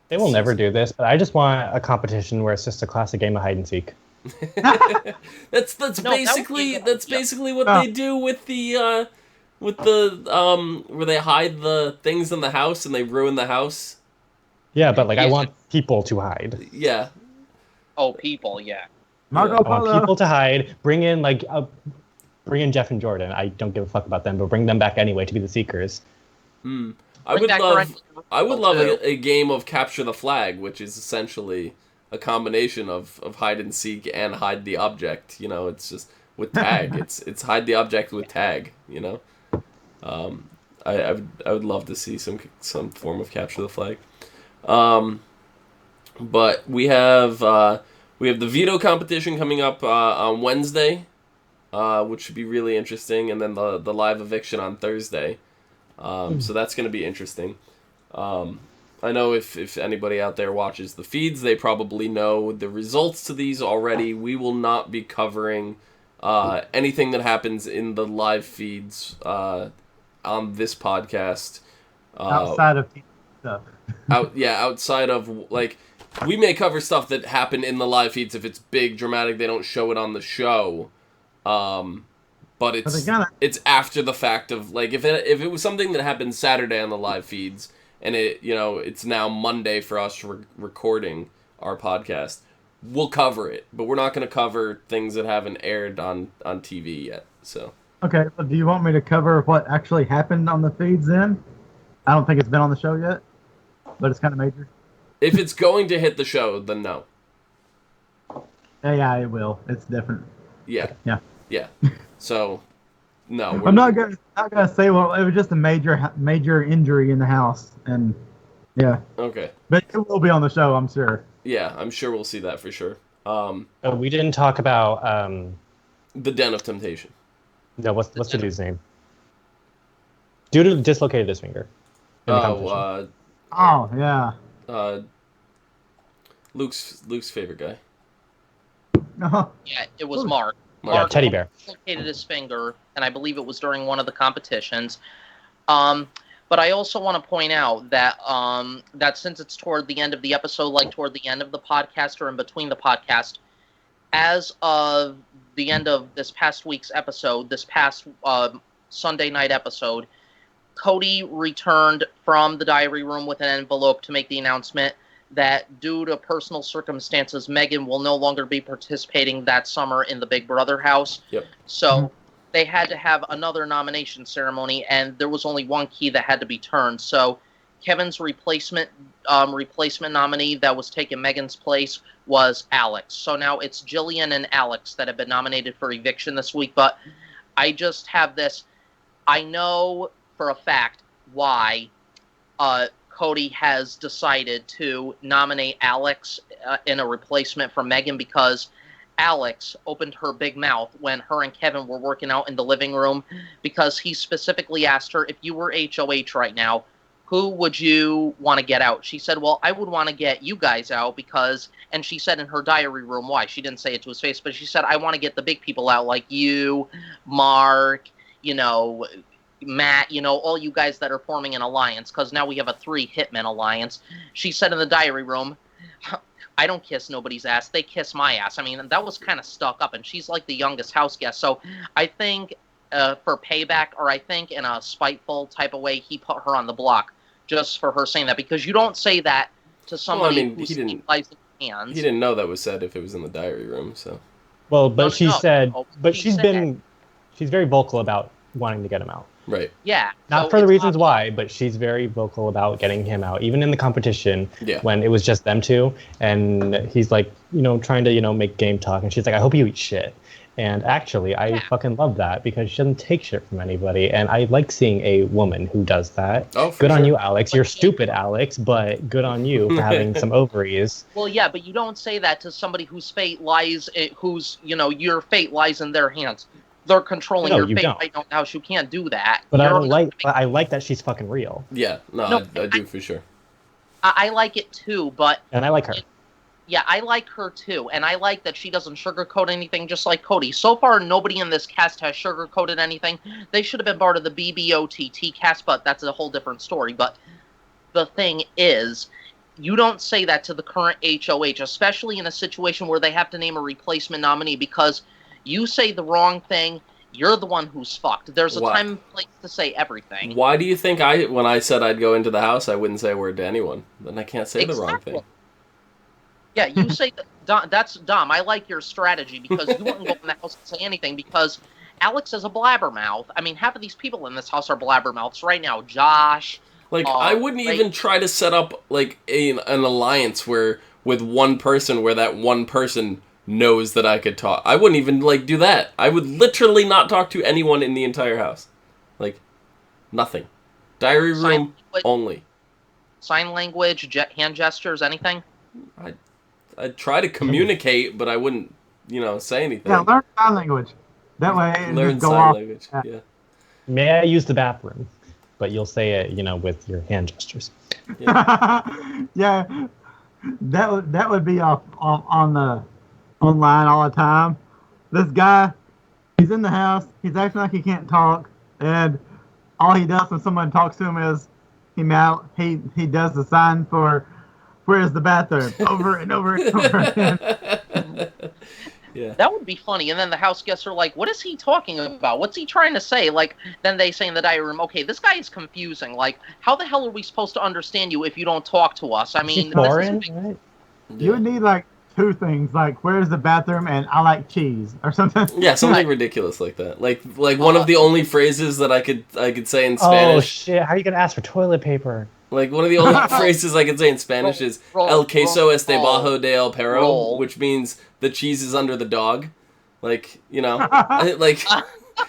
They will never do this, but I just want a competition where it's just a classic game of hide and seek. that's basically what they do with the where they hide the things in the house and they ruin the house. Yeah, but I want people to hide. Yeah. Oh, people, yeah. Marco I want people to hide. Bring in Jeff and Jordan. I don't give a fuck about them, but bring them back anyway to be the seekers. I would love a game of capture the flag, which is essentially a combination of hide and seek and hide the object. It's just with tag. it's hide the object with tag. I would love to see some form of capture the flag. But we have the veto competition coming up on Wednesday, which should be really interesting, and then the live eviction on Thursday. So that's going to be interesting. I know if anybody out there watches the feeds, they probably know the results to these already. We will not be covering anything that happens in the live feeds on this podcast. Outside of stuff. Outside of, we may cover stuff that happened in the live feeds if it's big, dramatic, they don't show it on the show. But it's after the fact of if it was something that happened Saturday on the live feeds and it's now Monday for us recording our podcast, we'll cover it, but we're not going to cover things that haven't aired on TV yet. So. Okay, so do you want me to cover what actually happened on the feeds then? I don't think it's been on the show yet, but it's kind of major. If it's going to hit the show, then no. Yeah, it will. It's different. Yeah. Yeah. Yeah. So, no. I'm not gonna say. Well, it was just a major injury in the house, and yeah. Okay. But it will be on the show, I'm sure. Yeah, I'm sure we'll see that for sure. We didn't talk about The Den of Temptation. no. What's the dude's name? Dude who dislocated his finger. In the competition. Oh yeah. Luke's favorite guy. Yeah, it was Mark. Yeah, teddy bear. Dislocated his finger, and I believe it was during one of the competitions. But I also want to point out that that since it's toward the end of the episode, like toward the end of the podcast or in between the podcast, as of the end of this past week's episode, this past Sunday night episode, Cody returned from the diary room with an envelope to make the announcement that due to personal circumstances, Megan will no longer be participating that summer in the Big Brother house. Yep. So they had to have another nomination ceremony, and there was only one key that had to be turned. So Kevin's replacement nominee that was taking Megan's place was Alex. So now it's Jillian and Alex that have been nominated for eviction this week. But I just have this. I know for a fact why Cody has decided to nominate Alex in a replacement for Megan, because Alex opened her big mouth when her and Kevin were working out in the living room, because he specifically asked her, if you were HOH right now, who would you want to get out? She said, well, I would want to get you guys out because, and she said in her diary room why. She didn't say it to his face, but she said, I want to get the big people out, like you, Mark, Matt, all you guys that are forming an alliance, because now we have a 3 Hitmen alliance. She said in the diary room, I don't kiss nobody's ass, they kiss my ass. I mean, that was kind of stuck up, and she's like the youngest house guest. So I think for payback, or I think in a spiteful type of way, he put her on the block just for her saying that, because you don't say that to somebody who's in hands. He didn't know that was said if it was in the diary room, so. Well, but she's she's very vocal about wanting to get him out. Right. Yeah. Not for the reasons why, but she's very vocal about getting him out, even in the competition when it was just them two. And he's like, trying to, make game talk. And she's like, I hope you eat shit. And actually, I fucking love that because she doesn't take shit from anybody. And I like seeing a woman who does that. Oh, good on you, Alex. You're stupid, Alex, but good on you for having some ovaries. Well, yeah, but you don't say that to somebody whose fate lies, your fate lies in their hands. They're controlling your fate right now in the house. You can't do that. But I like that she's fucking real. Yeah, I do for sure. I like it too, but... And I like her. Yeah, I like her too, and I like that she doesn't sugarcoat anything, just like Cody. So far, nobody in this cast has sugarcoated anything. They should have been part of the BBOTT cast, but that's a whole different story. But the thing is, you don't say that to the current HOH, especially in a situation where they have to name a replacement nominee, because you say the wrong thing, you're the one who's fucked. There's a time and place to say everything. Why do you think when I said I'd go into the house, I wouldn't say a word to anyone? Then I can't say the wrong thing. Yeah, you say that. That's dumb. I like your strategy, because you wouldn't go in the house and say anything, because Alex is a blabbermouth. I mean, half of these people in this house are blabbermouths right now. Josh. I wouldn't even try to set up an alliance with one person where that one person knows that I could talk. I wouldn't even do that. I would literally not talk to anyone in the entire house. Nothing. Diary room only. Sign language, hand gestures, anything? I'd try to communicate, but I wouldn't, say anything. Yeah, learn sign language. That way, learn sign language. Yeah. May I use the bathroom? But you'll say it, with your hand gestures. Yeah, yeah, that would be online all the time. This guy, he's in the house. He's acting like he can't talk, and all he does when someone talks to him is he does the sign for where's the bathroom over and over and over again. Yeah. That would be funny. And then the house guests are like, what is he talking about? What's he trying to say? Then they say in the diary room, okay, this guy is confusing. How the hell are we supposed to understand you if you don't talk to us? I mean, foreign, right? You would need 2 things, like "Where's the bathroom?" and "I like cheese" or something. Yeah, something ridiculous like that. Like one of the only phrases that I could say in Spanish. Oh shit! How are you gonna ask for toilet paper? Like one of the only phrases I can say in Spanish is "El queso es debajo de el perro," which means the cheese is under the dog. Like like.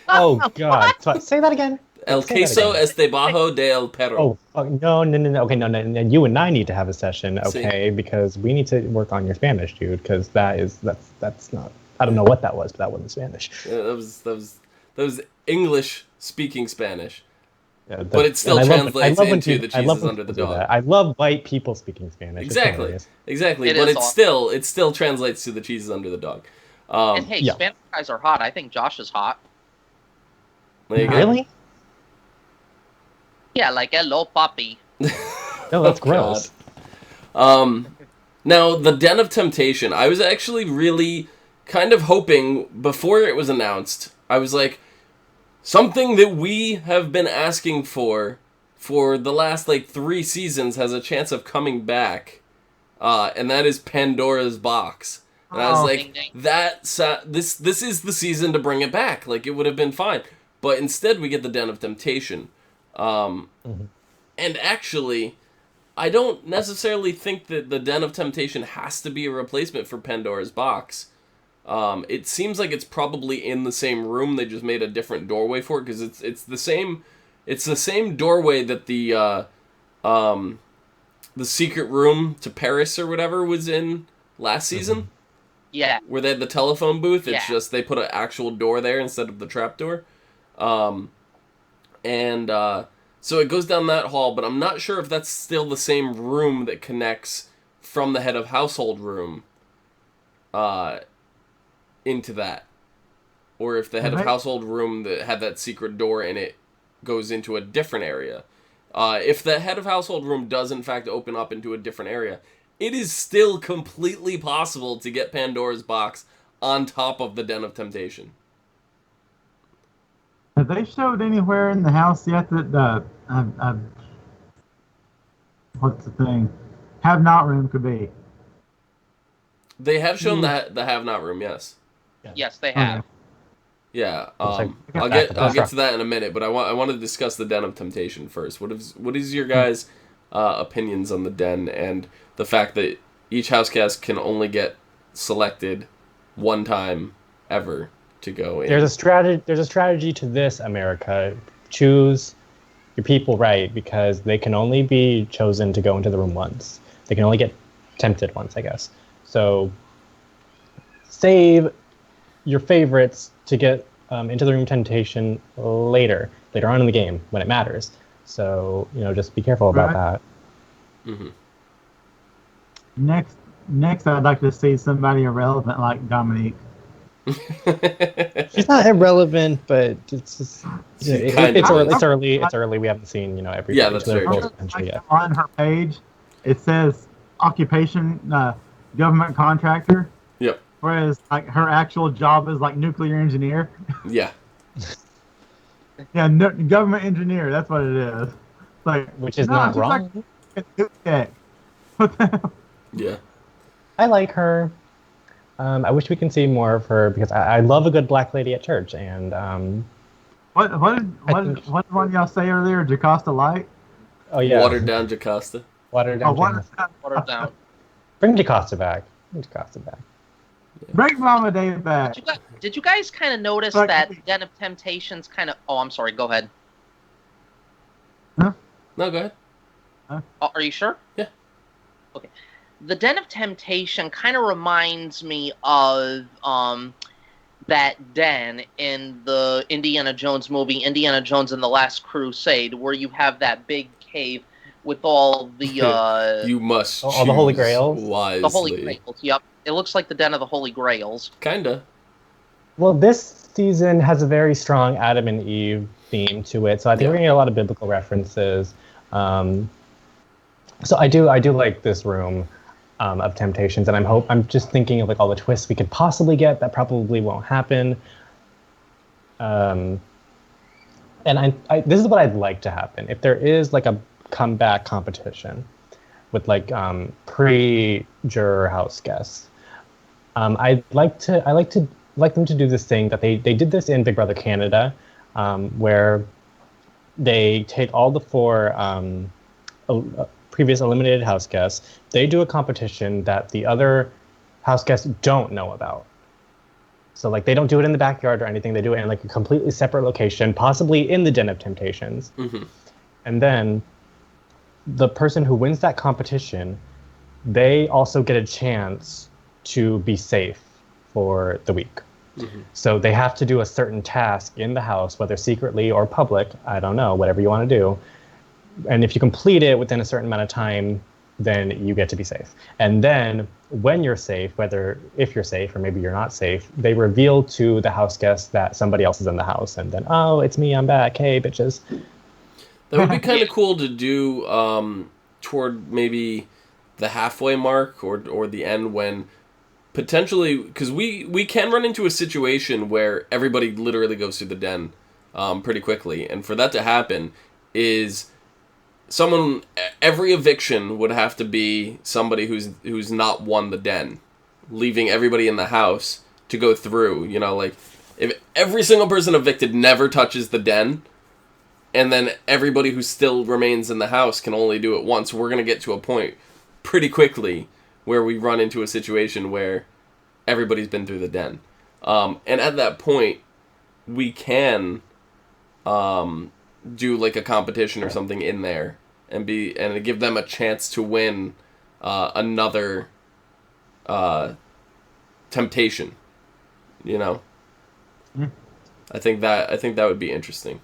Oh god! Say that again. El queso es debajo de el perro. Oh no! Okay, no. You and I need to have a session, okay? Because we need to work on your Spanish, dude. Because that's not. I don't know what that was, but that wasn't Spanish. Yeah, that was English speaking Spanish. Yeah, but it still translates into the cheese is under the dog. I love white people speaking Spanish. Exactly. But it still translates to the cheese is under the dog. And hey, Spanish guys are hot. I think Josh is hot. Really? Yeah, like hello, papi. No, that's gross. Now the Den of Temptation. I was actually really kind of hoping before it was announced. I was like, something that we have been asking for the last 3 seasons has a chance of coming back, and that is Pandora's Box. And I was like, this is the season to bring it back. Like, it would have been fine. But instead, we get the Den of Temptation. And actually, I don't necessarily think that the Den of Temptation has to be a replacement for Pandora's Box. It seems like it's probably in the same room. They just made a different doorway for it because it's the same doorway that the secret room to Paris or whatever was in last season. Yeah. Where they had the telephone booth. It's just they put an actual door there instead of the trap door. So it goes down that hall, but I'm not sure if that's still the same room that connects from the head of household room into that. Or if the head of household room that had that secret door in it goes into a different area. If the head of household room does in fact open up into a different area, it is still completely possible to get Pandora's Box on top of the Den of Temptation. Have they showed anywhere in the house yet that what's the thing? Have not room could be? They have shown the have not room, yes. Yes, they have. Yeah, I'll get to that in a minute, but I want to discuss the Den of Temptation first. What is your guys' opinions on the Den and the fact that each housecast can only get selected one time ever to go in? There's a strategy to this, America. Choose your people right, because they can only be chosen to go into the room once. They can only get tempted once, I guess. So save your favorites to get into the room temptation later on in the game when it matters. So just be careful about that. Mm-hmm. Next, I'd like to see somebody irrelevant like Dominique. She's not irrelevant, but it's just, it's early. We haven't seen every. Yeah, that's true. Yet. On her page, it says occupation government contractor. Yep. Whereas her actual job is nuclear engineer. Yeah. Yeah, government engineer. That's what it is. Which is not wrong. What the hell? Yeah. I like her. I wish we can see more of her because I love a good black lady at church. And what did one y'all say earlier? Jocasta Light? Oh yeah. Watered down Jocasta. Watered down. Watered down. Bring Jocasta back. Bring Mama Day back. Did you guys kind of notice that Den of Temptations kind of... Oh, I'm sorry. Go ahead. Huh? No, go ahead. Are you sure? Yeah. Okay. The Den of Temptation kind of reminds me of that den in the Indiana Jones movie, Indiana Jones and the Last Crusade, where you have that big cave with all the... you must all the Holy Grails? Wisely. The Holy Grails, yep. It looks like the Den of the Holy Grails. Kinda. Well, this season has a very strong Adam and Eve theme to it, so I think we're going to get a lot of biblical references. So I do like this room of temptations, and I'm just thinking of all the twists we could possibly get that probably won't happen. And this is what I'd like to happen. If there is a comeback competition with pre-juror house guests, I like them to do this thing that they did this in Big Brother Canada, where they take all the four previous eliminated house guests. They do a competition that the other house guests don't know about. So like they don't do it in the backyard or anything. They do it in like a completely separate location, possibly in the Den of Temptations. Mm-hmm. And then the person who wins that competition, they also get a chance to be safe for the week. Mm-hmm. So they have to do a certain task in the house, whether secretly or public, I don't know, whatever you want to do. And if you complete it within a certain amount of time, then you get to be safe. And then when you're safe, if you're safe or maybe you're not safe, they reveal to the house guests that somebody else is in the house. And then, oh, it's me, I'm back. Hey, bitches. That would be kind of cool to do toward maybe the halfway mark or the end when potentially, because we can run into a situation where everybody literally goes through the den pretty quickly. And for that to happen is every eviction would have to be somebody who's not won the den, leaving everybody in the house to go through. You know, like if every single person evicted never touches the den, and then everybody who still remains in the house can only do it once, we're going to get to a point pretty quickly where we run into a situation where everybody's been through the den. And at that point, we can do like a competition or something in there and give them a chance to win another temptation. You know? Mm. I think that would be interesting.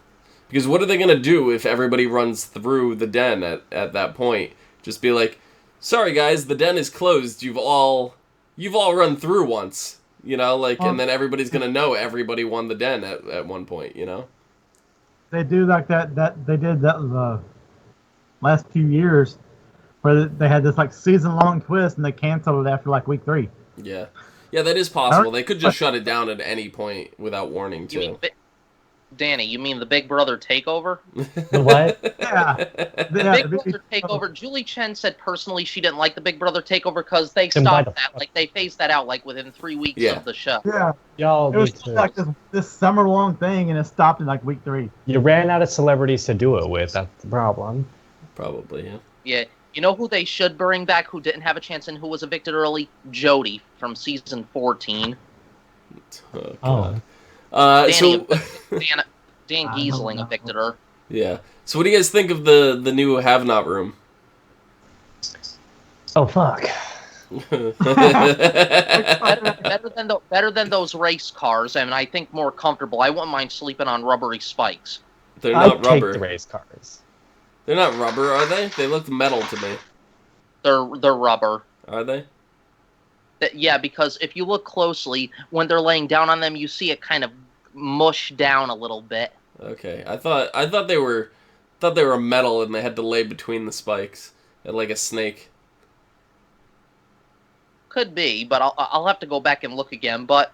Because what are they going to do if everybody runs through the den at that point? Just be like, sorry guys, the den is closed. You've all run through once, you know, like, and then everybody's going to know everybody won the den at one point, you know? They do like that they did that the last few years where they had this like season-long twist and they canceled it after like week 3. Yeah. Yeah, that is possible. They could just shut it down at any point without warning, too. Danny, you mean the Big Brother takeover? The what? Yeah. The Big Brother takeover. Julie Chen said personally she didn't like the Big Brother takeover because they stopped that. Like they phased that out like within 3 weeks of the show. Yeah. Y'all, it was like this summer-long thing, and it stopped in like week 3. You ran out of celebrities to do it with. That's the problem. Probably, yeah. Yeah. You know who they should bring back who didn't have a chance and who was evicted early? Jody from season 14. Oh, God. Dan Giesling evicted her. Yeah. So what do you guys think of the new Have Not room? Oh, fuck. better than those race cars, and I think more comfortable. I wouldn't mind sleeping on rubbery spikes. They're not rubber. Take the race cars. They're not rubber, are they? They look metal to me. They're rubber. Are they? Yeah, because if you look closely, when they're laying down on them, you see it kind of mush down a little bit. Okay, I thought they were metal and they had to lay between the spikes like a snake. Could be, but I'll have to go back and look again. But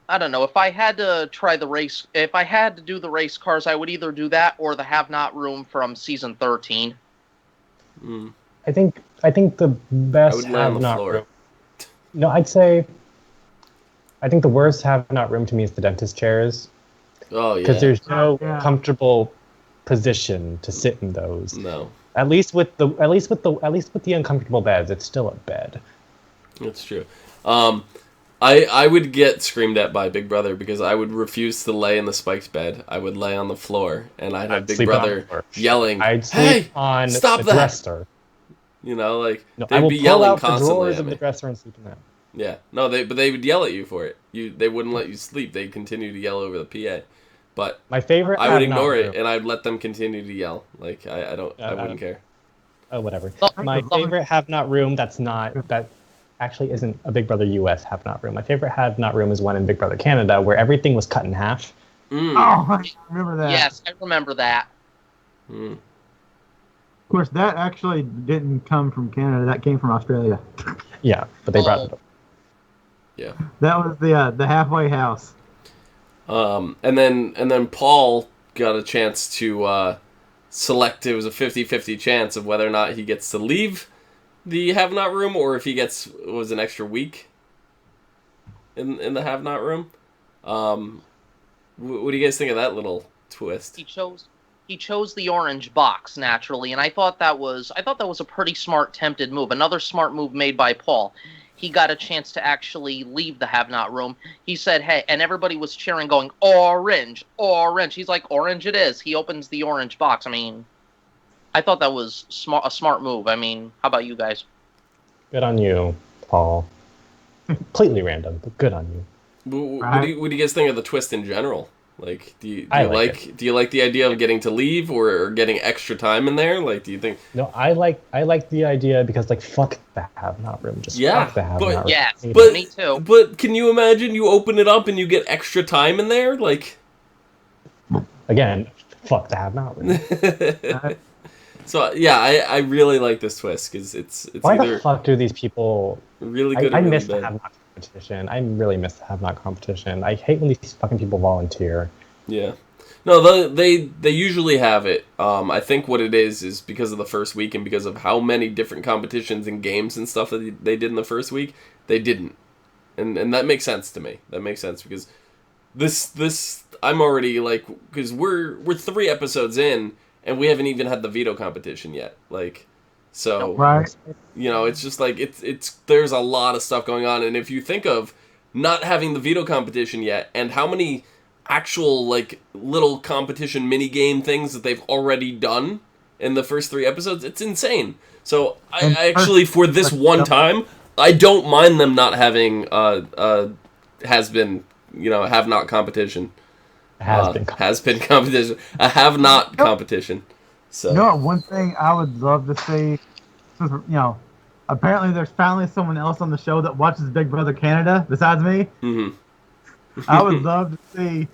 I don't know if I had to do the race cars, I would either do that or the Have Not room from season 13. Mm. I think the best Have Not room. No, I'd say. I think the worst Have Not room to me is the dentist chairs. Oh yeah. Because there's no comfortable position to sit in those. No. At least with the uncomfortable beds, it's still a bed. That's true. I would get screamed at by Big Brother because I would refuse to lay in the spiked bed. I would lay on the floor, and I'd have Big Brother yelling, I'd sleep on stop the that! dresser. You know, like, no, they'd be yelling constantly the drawers at me. Of the dresser and sleep in that. Yeah. No, but they would yell at you for it. They wouldn't let you sleep. They'd continue to yell over the PA. But my favorite I would ignore it, and I'd let them continue to yell. Like, I wouldn't care. Oh, whatever. My favorite Have Not room that actually isn't a Big Brother US Have Not room. My favorite Have Not room is one in Big Brother Canada where everything was cut in half. Mm. Oh, I remember that. Yes, I remember that. Mm. Of course, that actually didn't come from Canada. That came from Australia. Yeah, but they brought it up. Yeah. That was the halfway house. And then Paul got a chance to select. It was a 50-50 chance of whether or not he gets to leave the Have Not room or if he gets an extra week. in the Have Not room. What do you guys think of that little twist? He chose the orange box naturally, and I thought that was a pretty smart tempted move. Another smart move made by Paul. He got a chance to actually leave the Have Not room. He said, "Hey," and everybody was cheering, going, "Orange, orange." He's like, "Orange it is." He opens the orange box. I mean, I thought that was a smart move. I mean, how about you guys? Good on you, Paul. Completely random, but good on you. What do you guys think of the twist in general? Like, do you like do you like the idea of getting to leave or getting extra time in there? Like, do you think? No, I like the idea because like fuck the Have Not room, just fuck the Have Not room. Yeah, but me too. But can you imagine you open it up and you get extra time in there? Like, again, fuck the Have Not room. So yeah, I really like this twist because it's why either the fuck do these people really good. I really miss bad. the Have Not competition. I really miss the Have Not competition. I hate when these fucking people volunteer. Yeah. No, they usually have it. I think what it is because of the first week and because of how many different competitions and games and stuff that they did in the first week, they didn't, and that makes sense to me. That makes sense because this I'm already like because we're 3 episodes in and we haven't even had the veto competition yet. Like, so Right. you know, it's just like it's there's a lot of stuff going on, and if you think of not having the veto competition yet and how many actual like little competition mini game things that they've already done in the first 3 episodes, it's insane. So I actually for this one time I don't mind them not having has been have not competition. Has been competition. A have not competition. So You know what? One thing I would love to see, apparently there's finally someone else on the show that watches Big Brother Canada besides me. Mm-hmm. I would love to see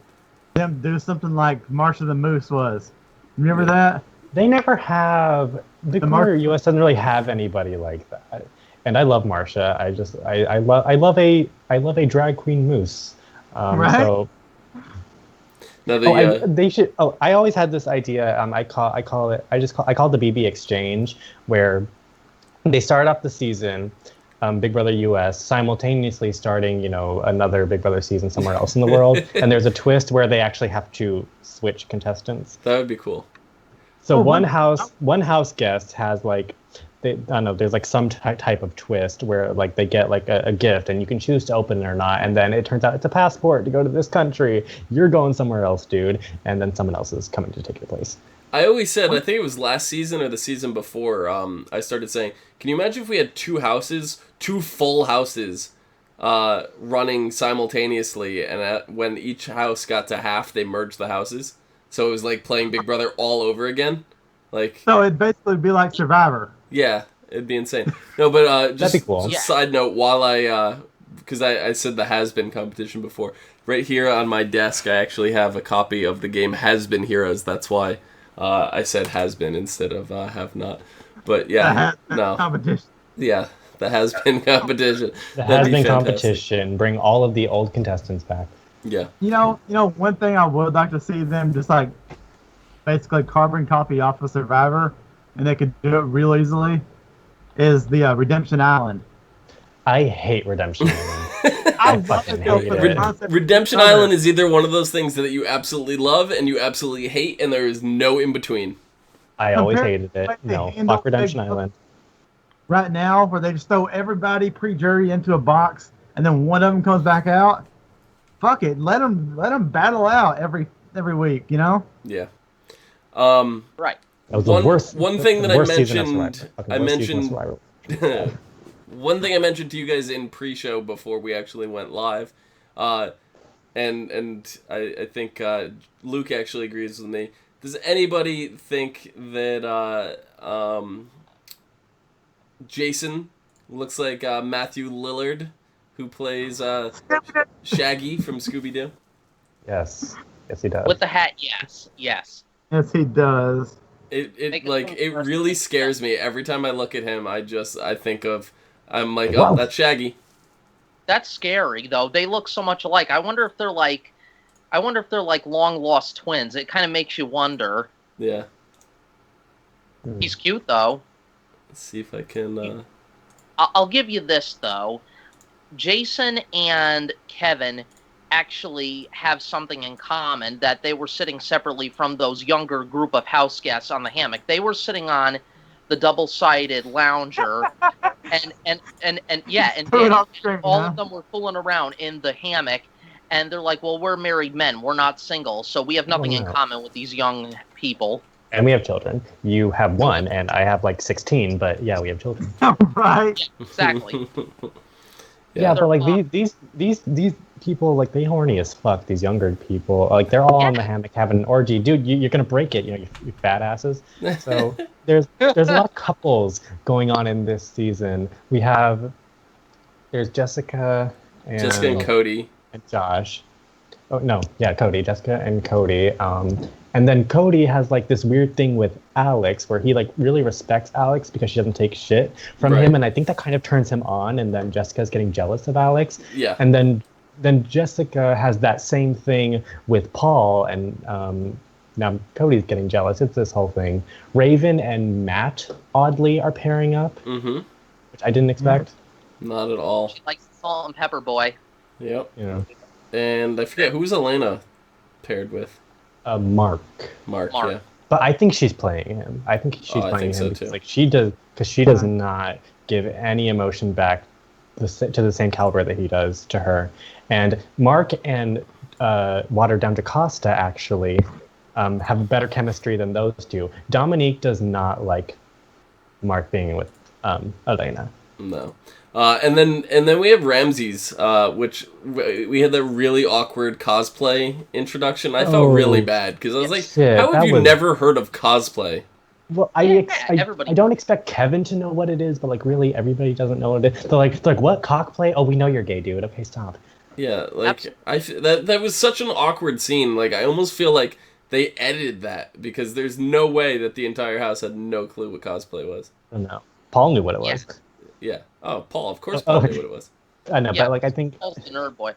them do something like Marsha the Moose was. Remember that? They never have. Big Brother US doesn't really have anybody like that. And I love Marsha. I love a drag queen moose. Right? So they should. Oh, I always had this idea. I call it the BB exchange, where they start off the season, Big Brother US, simultaneously starting another Big Brother season somewhere else in the world, and there's a twist where they actually have to switch contestants. That would be cool. So one house guest has like. I don't know, there's like some type of twist where like they get like a gift and you can choose to open it or not, and then it turns out it's a passport to go to this country. You're going somewhere else, dude, and then someone else is coming to take your place. I always said, I think it was last season or the season before, I started saying, can you imagine if we had 2 full houses running simultaneously, and when each house got to half, they merged the houses? So it was like playing Big Brother all over again? Like, so it'd basically be like Survivor. Yeah, it'd be insane. No, but just, that'd be cool. Just side note, while because I said the has-been competition before, right here on my desk I actually have a copy of the game Has-Been Heroes. That's why I said has-been instead of have not. But yeah, no. Competition. Yeah, the has-been competition. The has-been competition. Bring all of the old contestants back. Yeah. You know, one thing I would like to see them just like basically carbon copy off of Survivor, and they could do it real easily, is the Redemption Island. I hate Redemption Island. I fucking hate it. Redemption Island is either one of those things that you absolutely love and you absolutely hate, and there is no in between. I always hated it. No, fuck Redemption Island. Right now, where they just throw everybody pre-jury into a box, and then one of them comes back out. Fuck it, let them battle out every week, Yeah. Right. That was the worst. One thing that I mentioned. One thing I mentioned to you guys in pre-show before we actually went live, and I think Luke actually agrees with me. Does anybody think that Jason looks like Matthew Lillard, who plays Shaggy from Scooby-Doo? Yes, he does. With the hat, yes. Yes, he does. It really scares me every time I look at him. I think of, I'm like, oh, that's Shaggy. That's scary though. They look so much alike. I wonder if they're like long lost twins. It kind of makes you wonder. Yeah. He's cute though. Let's see if I can. I'll give you this though. Jason and Kevin actually have something in common, that they were sitting separately from those younger group of house guests on the hammock. They were sitting on the double-sided lounger, and yeah, and Threw it Danny, off screen, all huh? of them were fooling around in the hammock, and they're like, "Well, we're married men. We're not single, so we have Oh, nothing in no. common with these young people." And we have children. You have one, and I have like 16. But yeah, we have children. Right? Yeah, exactly. Yeah, They're, but like these people, like, they horny as fuck. These younger people, like, they're all Yeah. in the hammock having an orgy. Dude, you're gonna break it. You fat asses. So there's a lot of couples going on in this season. There's Jessica Jessica and Cody. and Josh. Oh no, yeah, Cody, Jessica and Cody. And then Cody has like this weird thing with Alex where he like really respects Alex because she doesn't take shit from Right. him, and I think that kind of turns him on. And then Jessica's getting jealous of Alex. Yeah. And then Jessica has that same thing with Paul, and now Cody's getting jealous. It's this whole thing. Raven and Matt oddly are pairing up, Mm-hmm. which I didn't expect. Not at all. she likes the salt and pepper boy. Yep. You know, And I forget, who's Elena paired with? Mark. Mark, Mark. yeah. But I think she's playing him. I think she's I playing think so, him too. because, like, she does not give any emotion back to the same caliber that he does to her. And Mark and Watered Down DaCosta actually have better chemistry than those two. Dominique does not like Mark being with Elena. No. And then we have Ramses, which we had that really awkward cosplay introduction. I felt really bad because I was like, shit, how have that you was- never heard of cosplay? Well, everybody- I don't expect Kevin to know what it is, but like really everybody doesn't know what it is. They're like what, cockplay? Oh, we know you're gay, dude. Okay, stop. Yeah, like that was such an awkward scene. Like I almost feel like they edited that because there's no way that the entire house had no clue what cosplay was. I don't know. Paul knew what it was. Yeah. Oh, Paul. Of course, Paul knew what it was. I know, Yeah. but like I think Paul's the nerd boy.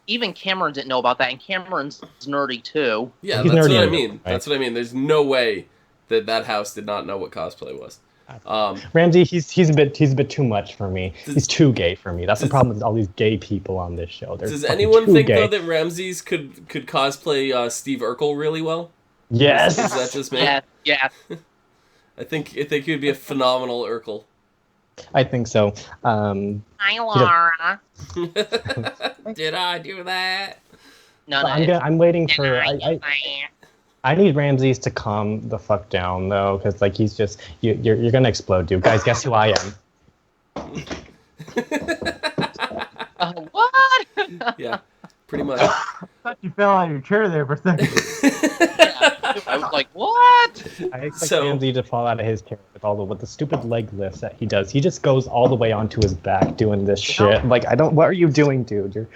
Even Cameron didn't know about that, and Cameron's nerdy too. Yeah, He's that's nerdy what I in it, mean. right? That's what I mean. There's no way that house did not know what cosplay was. Ramsey, he's a bit too much for me. He's too gay for me. That's the problem with all these gay people on this show. They're Does fucking anyone too think gay. though that Ramses could cosplay Steve Urkel really well? Yes. Is that just me? Yeah. I think he would be a phenomenal Urkel. I think so. Hi, Laura. Did I do that? No, I'm waiting for. I need Ramses to calm the fuck down though, because like he's just you're gonna explode, dude. Guys, guess who I am? What? Yeah, pretty much. I thought you fell out of your chair there for a second. I was like, what? I expect So- Ramsey to fall out of his chair with the stupid leg lifts that he does. He just goes all the way onto his back doing this shit. Like, what are you doing, dude?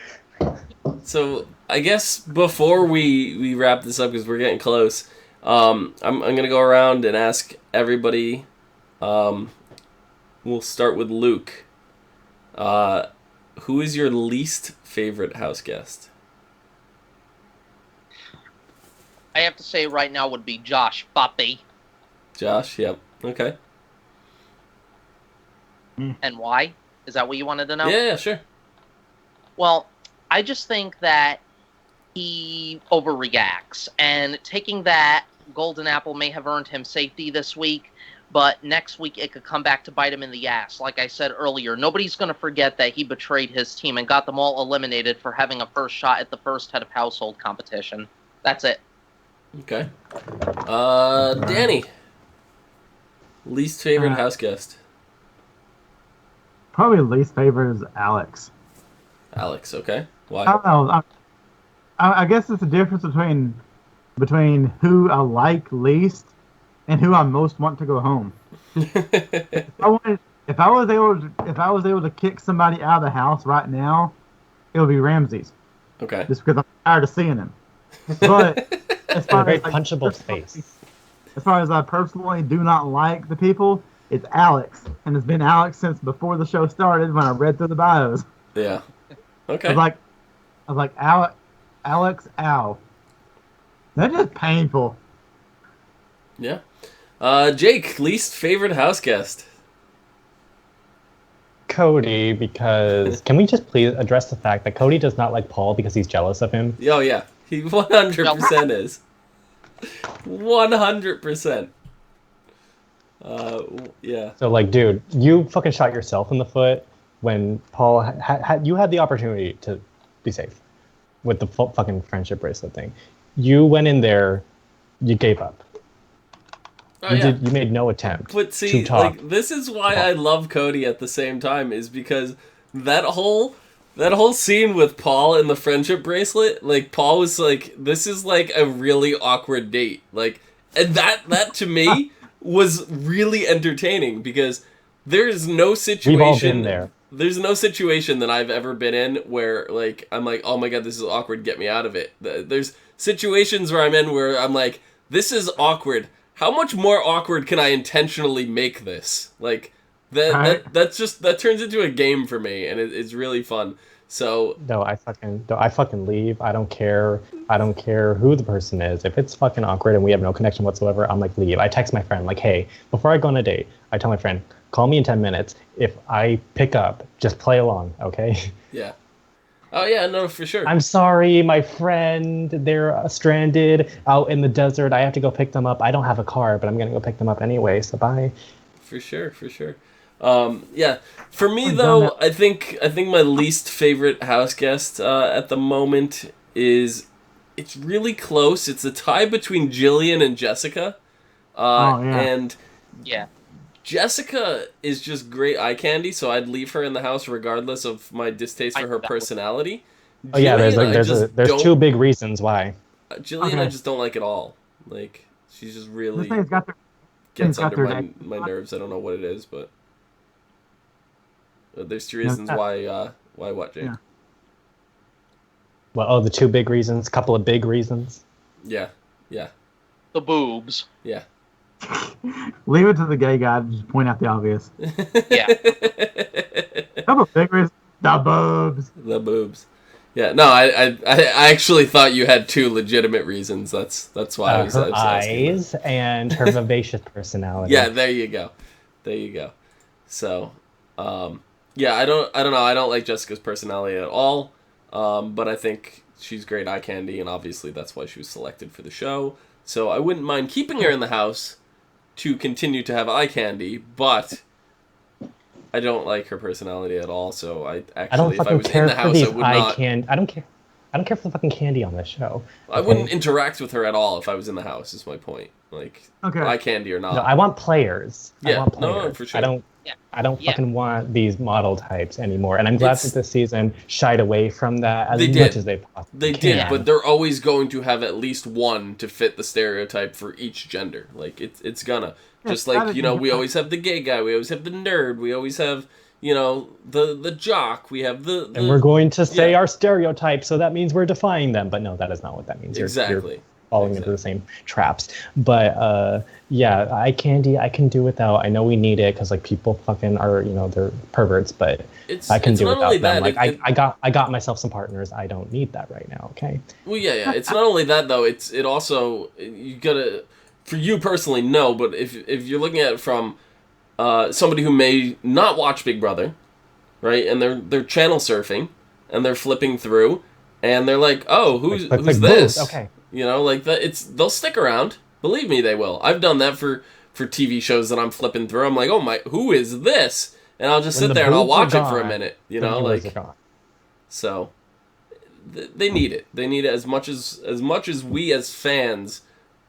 So I guess before we wrap this up because we're getting close, I'm gonna go around and ask everybody. We'll start with Luke. Who is your least favorite house guest? I have to say right now would be Josh Puppy. Josh. Yep. Okay. And why? Is that what you wanted to know? Yeah. Sure. Well, I just think that he overreacts, and taking that golden apple may have earned him safety this week, but next week it could come back to bite him in the ass. Like I said earlier, nobody's going to forget that he betrayed his team and got them all eliminated for having a first shot at the first head of household competition. That's it. Okay. Danny. Least favorite house guest. Probably least favorite is Alex. Alex. Okay. I Why? don't know. I guess it's the difference between who I like least and who I most want to go home. If I was able to kick somebody out of the house right now, it would be Ramses, Okay. just because I'm tired of seeing him. But as A far very as like, punchable face. as far as I personally do not like the people, it's Alex, and it's been Alex since before the show started when I read through the bios. Yeah. Okay. I was like Alex, ow. That's just painful. Yeah. Jake, least favorite house guest. Cody because can we just please address the fact that Cody does not like Paul because he's jealous of him? Oh yeah, he 100% is. 100%. Yeah. So like, dude, you fucking shot yourself in the foot when Paul you had the opportunity to be safe with the fucking friendship bracelet thing. You went in there, you gave up. Oh, yeah. You made no attempt. But see, to talk. like, this is why I love Cody at the same time, is because that whole scene with Paul and the friendship bracelet, like, Paul was like, this is like a really awkward date. Like, and that to me was really entertaining because there's no situation. We've all been there. There's no situation that I've ever been in where, like, I'm like, oh my god, this is awkward, get me out of it. There's situations where I'm in where I'm like, this is awkward. How much more awkward can I intentionally make this? Like, that turns into a game for me, and it's really fun. So I fucking leave. I don't care. I don't care who the person is. If it's fucking awkward and we have no connection whatsoever, I'm like, leave. I text my friend like, hey, before I go on a date, I tell my friend, call me in 10 minutes. If I pick up, just play along, okay? Yeah. Oh yeah, no, for sure. I'm sorry, my friend. They're stranded out in the desert. I have to go pick them up. I don't have a car, but I'm gonna go pick them up anyway. So bye. For sure. Yeah. For me though, I think my least favorite house guest at the moment is, it's really close. It's a tie between Jillian and Jessica. And yeah. Jessica is just great eye candy, so I'd leave her in the house regardless of my distaste for her personality. Oh yeah, there's two big reasons why. Jillian, I just don't like at all. Like, she's just really gets under my nerves. I don't know what it is, but there's two reasons why what, Jake? Yeah. Well, the two big reasons, couple of big reasons. Yeah. The boobs. Yeah. Leave it to the gay guy to just point out the obvious. Yeah. Couple of big reasons. The boobs. The boobs. Yeah, no, I actually thought you had two legitimate reasons. That's why I was her asking. Eyes and her vivacious personality. Yeah, there you go. So, yeah, I don't know. I don't like Jessica's personality at all. But I think she's great eye candy, and obviously that's why she was selected for the show. So I wouldn't mind keeping her in the house to continue to have eye candy, but I don't like her personality at all. So I don't if I was in the house, I would not. I don't care. I don't care for the fucking candy on this show. Okay? I wouldn't interact with her at all if I was in the house. Is my point. Like, eye candy or not. No, I want players. Yeah, I want players. No, for sure. I don't fucking want these model types anymore. And I'm glad that this season shied away from that as much as they possibly can. They did, but they're always going to have at least one to fit the stereotype for each gender. Like, it's gonna. Just like, we always have the gay guy, we always have the nerd, we always have, the jock, we have the... And we're going to say our stereotypes, so that means we're defying them. But no, that is not what that means. Exactly. You're falling into the same traps. But, yeah, eye candy, I can do without. I know we need it, because, like, people fucking are, they're perverts, but I can do without them. Like, I got myself some partners. I don't need that right now, okay? Well, yeah. It's not only that, though. It also... You gotta... For you personally, no, but if you're looking at it from somebody who may not watch Big Brother, right, and they're channel surfing, and they're flipping through, and they're like, oh, who's this? Okay. Like that. They'll stick around. Believe me, they will. I've done that for TV shows that I'm flipping through. I'm like, oh my, who is this? And I'll just sit there and I'll watch it for a minute. So they need it. They need it as much as we as fans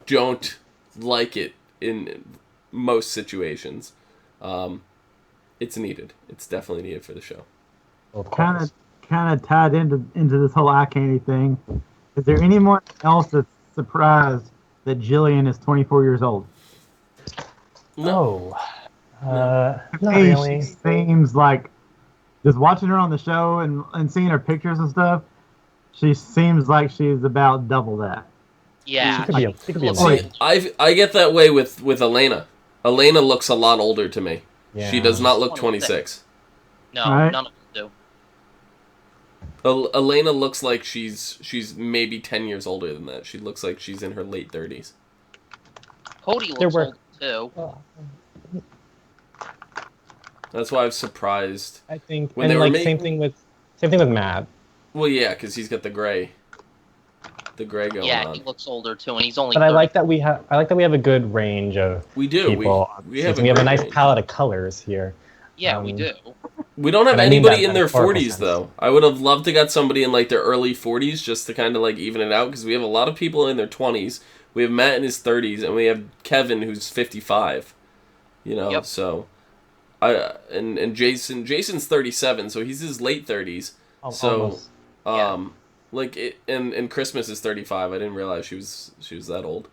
don't like it in most situations. It's needed. It's definitely needed for the show. Kind of tied into this whole eye candy thing. Is there anyone else that's surprised that Jillian is 24 years old? No. Not really. She seems like, just watching her on the show and seeing her pictures and stuff, she seems like she's about double that. Yeah. She could be a I get that way with Elena. Elena looks a lot older to me. Yeah. She does not look 26. No, none of them do. Elena looks like she's maybe 10 years older than that. She looks like she's in her late 30s. Cody looks old too. That's why I was surprised. I think, When and they were like making- same thing with Matt. Well, yeah, because he's got the gray going Yeah, on. he looks older too, and he's only. But I 30. like that we have a good range of We do. people. We have a we have a great nice range. palette of colors here. Yeah, we do. We don't have And I mean anybody that in their metaphorical 40s sense. though. I would have loved to got somebody in like their early 40s just to kind of like even it out because we have a lot of people in their 20s. We have Matt in his 30s and we have Kevin who's 55. You know, Yep. so and Jason's 37, so he's his late 30s. So Almost. like it and Christmas is 35. I didn't realize she was that old.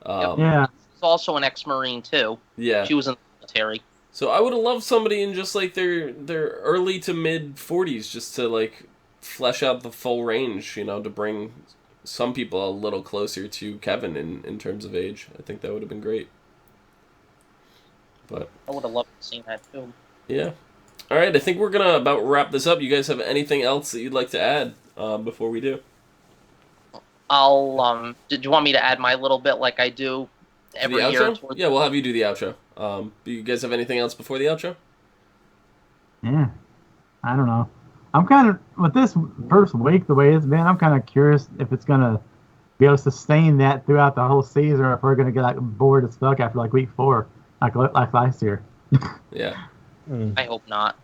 Yeah. He's also an ex-marine too. Yeah. She was in the military. So I would have loved somebody in just like their early to mid 40s just to like flesh out the full range, you know, to bring some people a little closer to Kevin in terms of age. I think that would have been great. But I would have loved to see that too. yeah. All right, I think we're going to about wrap this up. You guys have anything else that you'd like to add before we do? I'll did you want me to add my little bit like I do every the year? outro? Yeah, we'll have you do the outro. Do you guys have anything else before the outro? Yeah. I don't know. I'm kind of, with this first week, the way it's been, I'm kind of curious if it's going to be able to sustain that throughout the whole season or if we're going to get like bored as fuck after like week 4, like last year. Yeah. I hope not.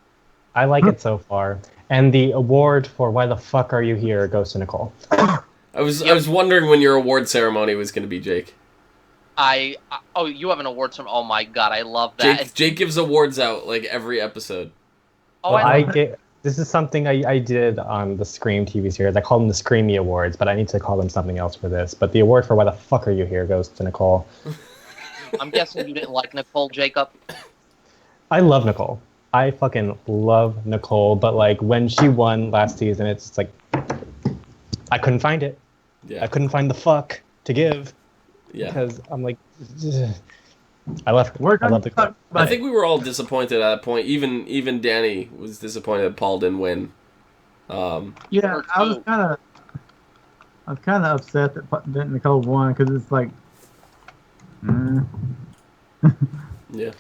I like it so far. And the award for Why the Fuck Are You Here goes to Nicole. I was wondering when your award ceremony was going to be, Jake. Oh, you have an award from. Oh my god, I love that. Jake gives awards out like every episode. Oh, Well, I this is something I did on the Scream TV series. I call them the Screamy Awards, but I need to call them something else for this. But the award for Why the Fuck Are You Here goes to Nicole. I'm guessing you didn't like Nicole, Jacob. I love Nicole. I fucking love Nicole, but like when she won last season, it's just like I couldn't find it. Yeah. I couldn't find the fuck to give Yeah. because I'm like, I love her. I love the girl. I think we were all disappointed at that point. Even Danny was disappointed that Paul didn't win. Yeah, I was kind of upset that Nicole won because it's like, Yeah.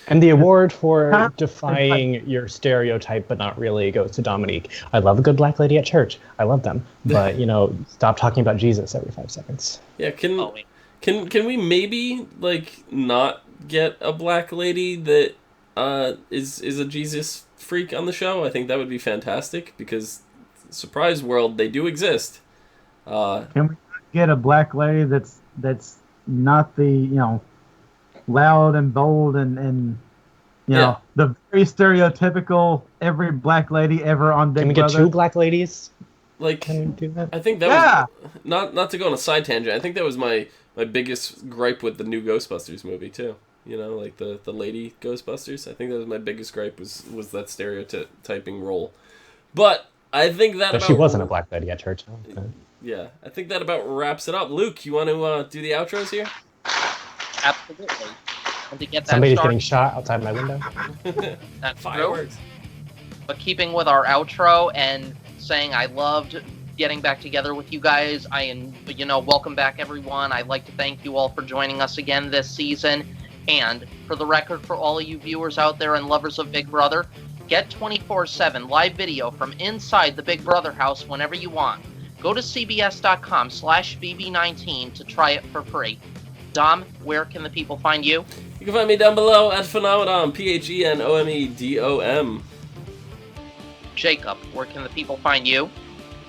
And the award for defying your stereotype, but not really, goes to Dominique. I love a good black lady at church. I love them, but stop talking about Jesus every 5 seconds. Yeah. Can we maybe like not get a black lady that is a Jesus freak on the show? I think that would be fantastic because surprise world, they do exist. can we get a black lady that's not the loud and bold and the very stereotypical every black lady ever on Big Can we Brother? get 2 black ladies? Like, Can we do that? I think that was not to go on a side tangent. I think that was my biggest gripe with the new Ghostbusters movie too. Like the lady Ghostbusters. I think that was my biggest gripe was that stereotyping role. But I think that But she wasn't a black lady at church. Okay. Yeah, I think that about wraps it up. Luke, you want to do the outros here? Absolutely. And to get that Somebody's started, getting shot outside my window. that's true. Fireworks. But keeping with our outro and saying I loved getting back together with you guys. Welcome back everyone. I'd like to thank you all for joining us again this season. And for the record, for all of you viewers out there and lovers of Big Brother, get 24/7 live video from inside the Big Brother house whenever you want. Go to cbs.com/bb19 to try it for free. Dom, where can the people find you? You can find me down below at Phenomenon, PHENOMEDOM. Jacob, where can the people find you?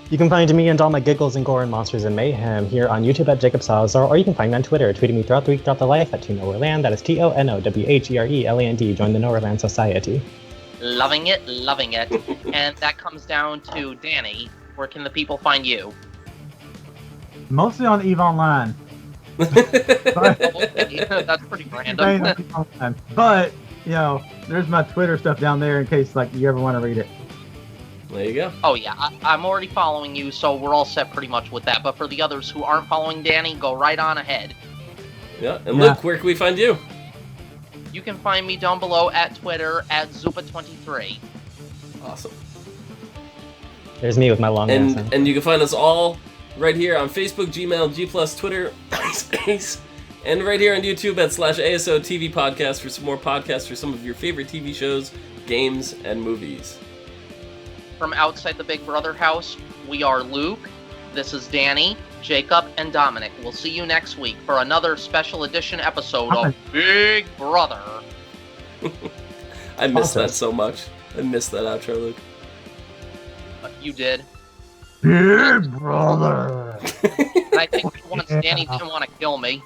You can find me and all my giggles and gore and monsters and mayhem here on YouTube at Jacob Salazar, or you can find me on Twitter, tweeting me throughout the week, throughout the life at ToNowhereland. That is TONOWHERELAND. Join the Nowhereland Society. Loving it, loving it. And that comes down to Danny. Where can the people find you? Mostly on EVE Online. Okay, that's pretty random. But there's my Twitter stuff down there in case you ever want to read it. There you go. Oh yeah, I'm already following you, so we're all set pretty much with that. But for the others who aren't following Danny, go right on ahead. Yeah, and Luke, where can we find you? You can find me down below at Twitter at Zupa23. Awesome. There's me with my long ass. And you can find us all right here on Facebook, Gmail, G+, Twitter, MySpace, And right here on YouTube at /ASO TV Podcast for some more podcasts for some of your favorite TV shows, games, and movies. From outside the Big Brother house, we are Luke, this is Danny, Jacob, and Dominic. We'll see you next week for another special edition episode of Big Brother. I missed that so much. I missed that outro, Luke. You did. Big Brother. And I think once Danny didn't want to kill me.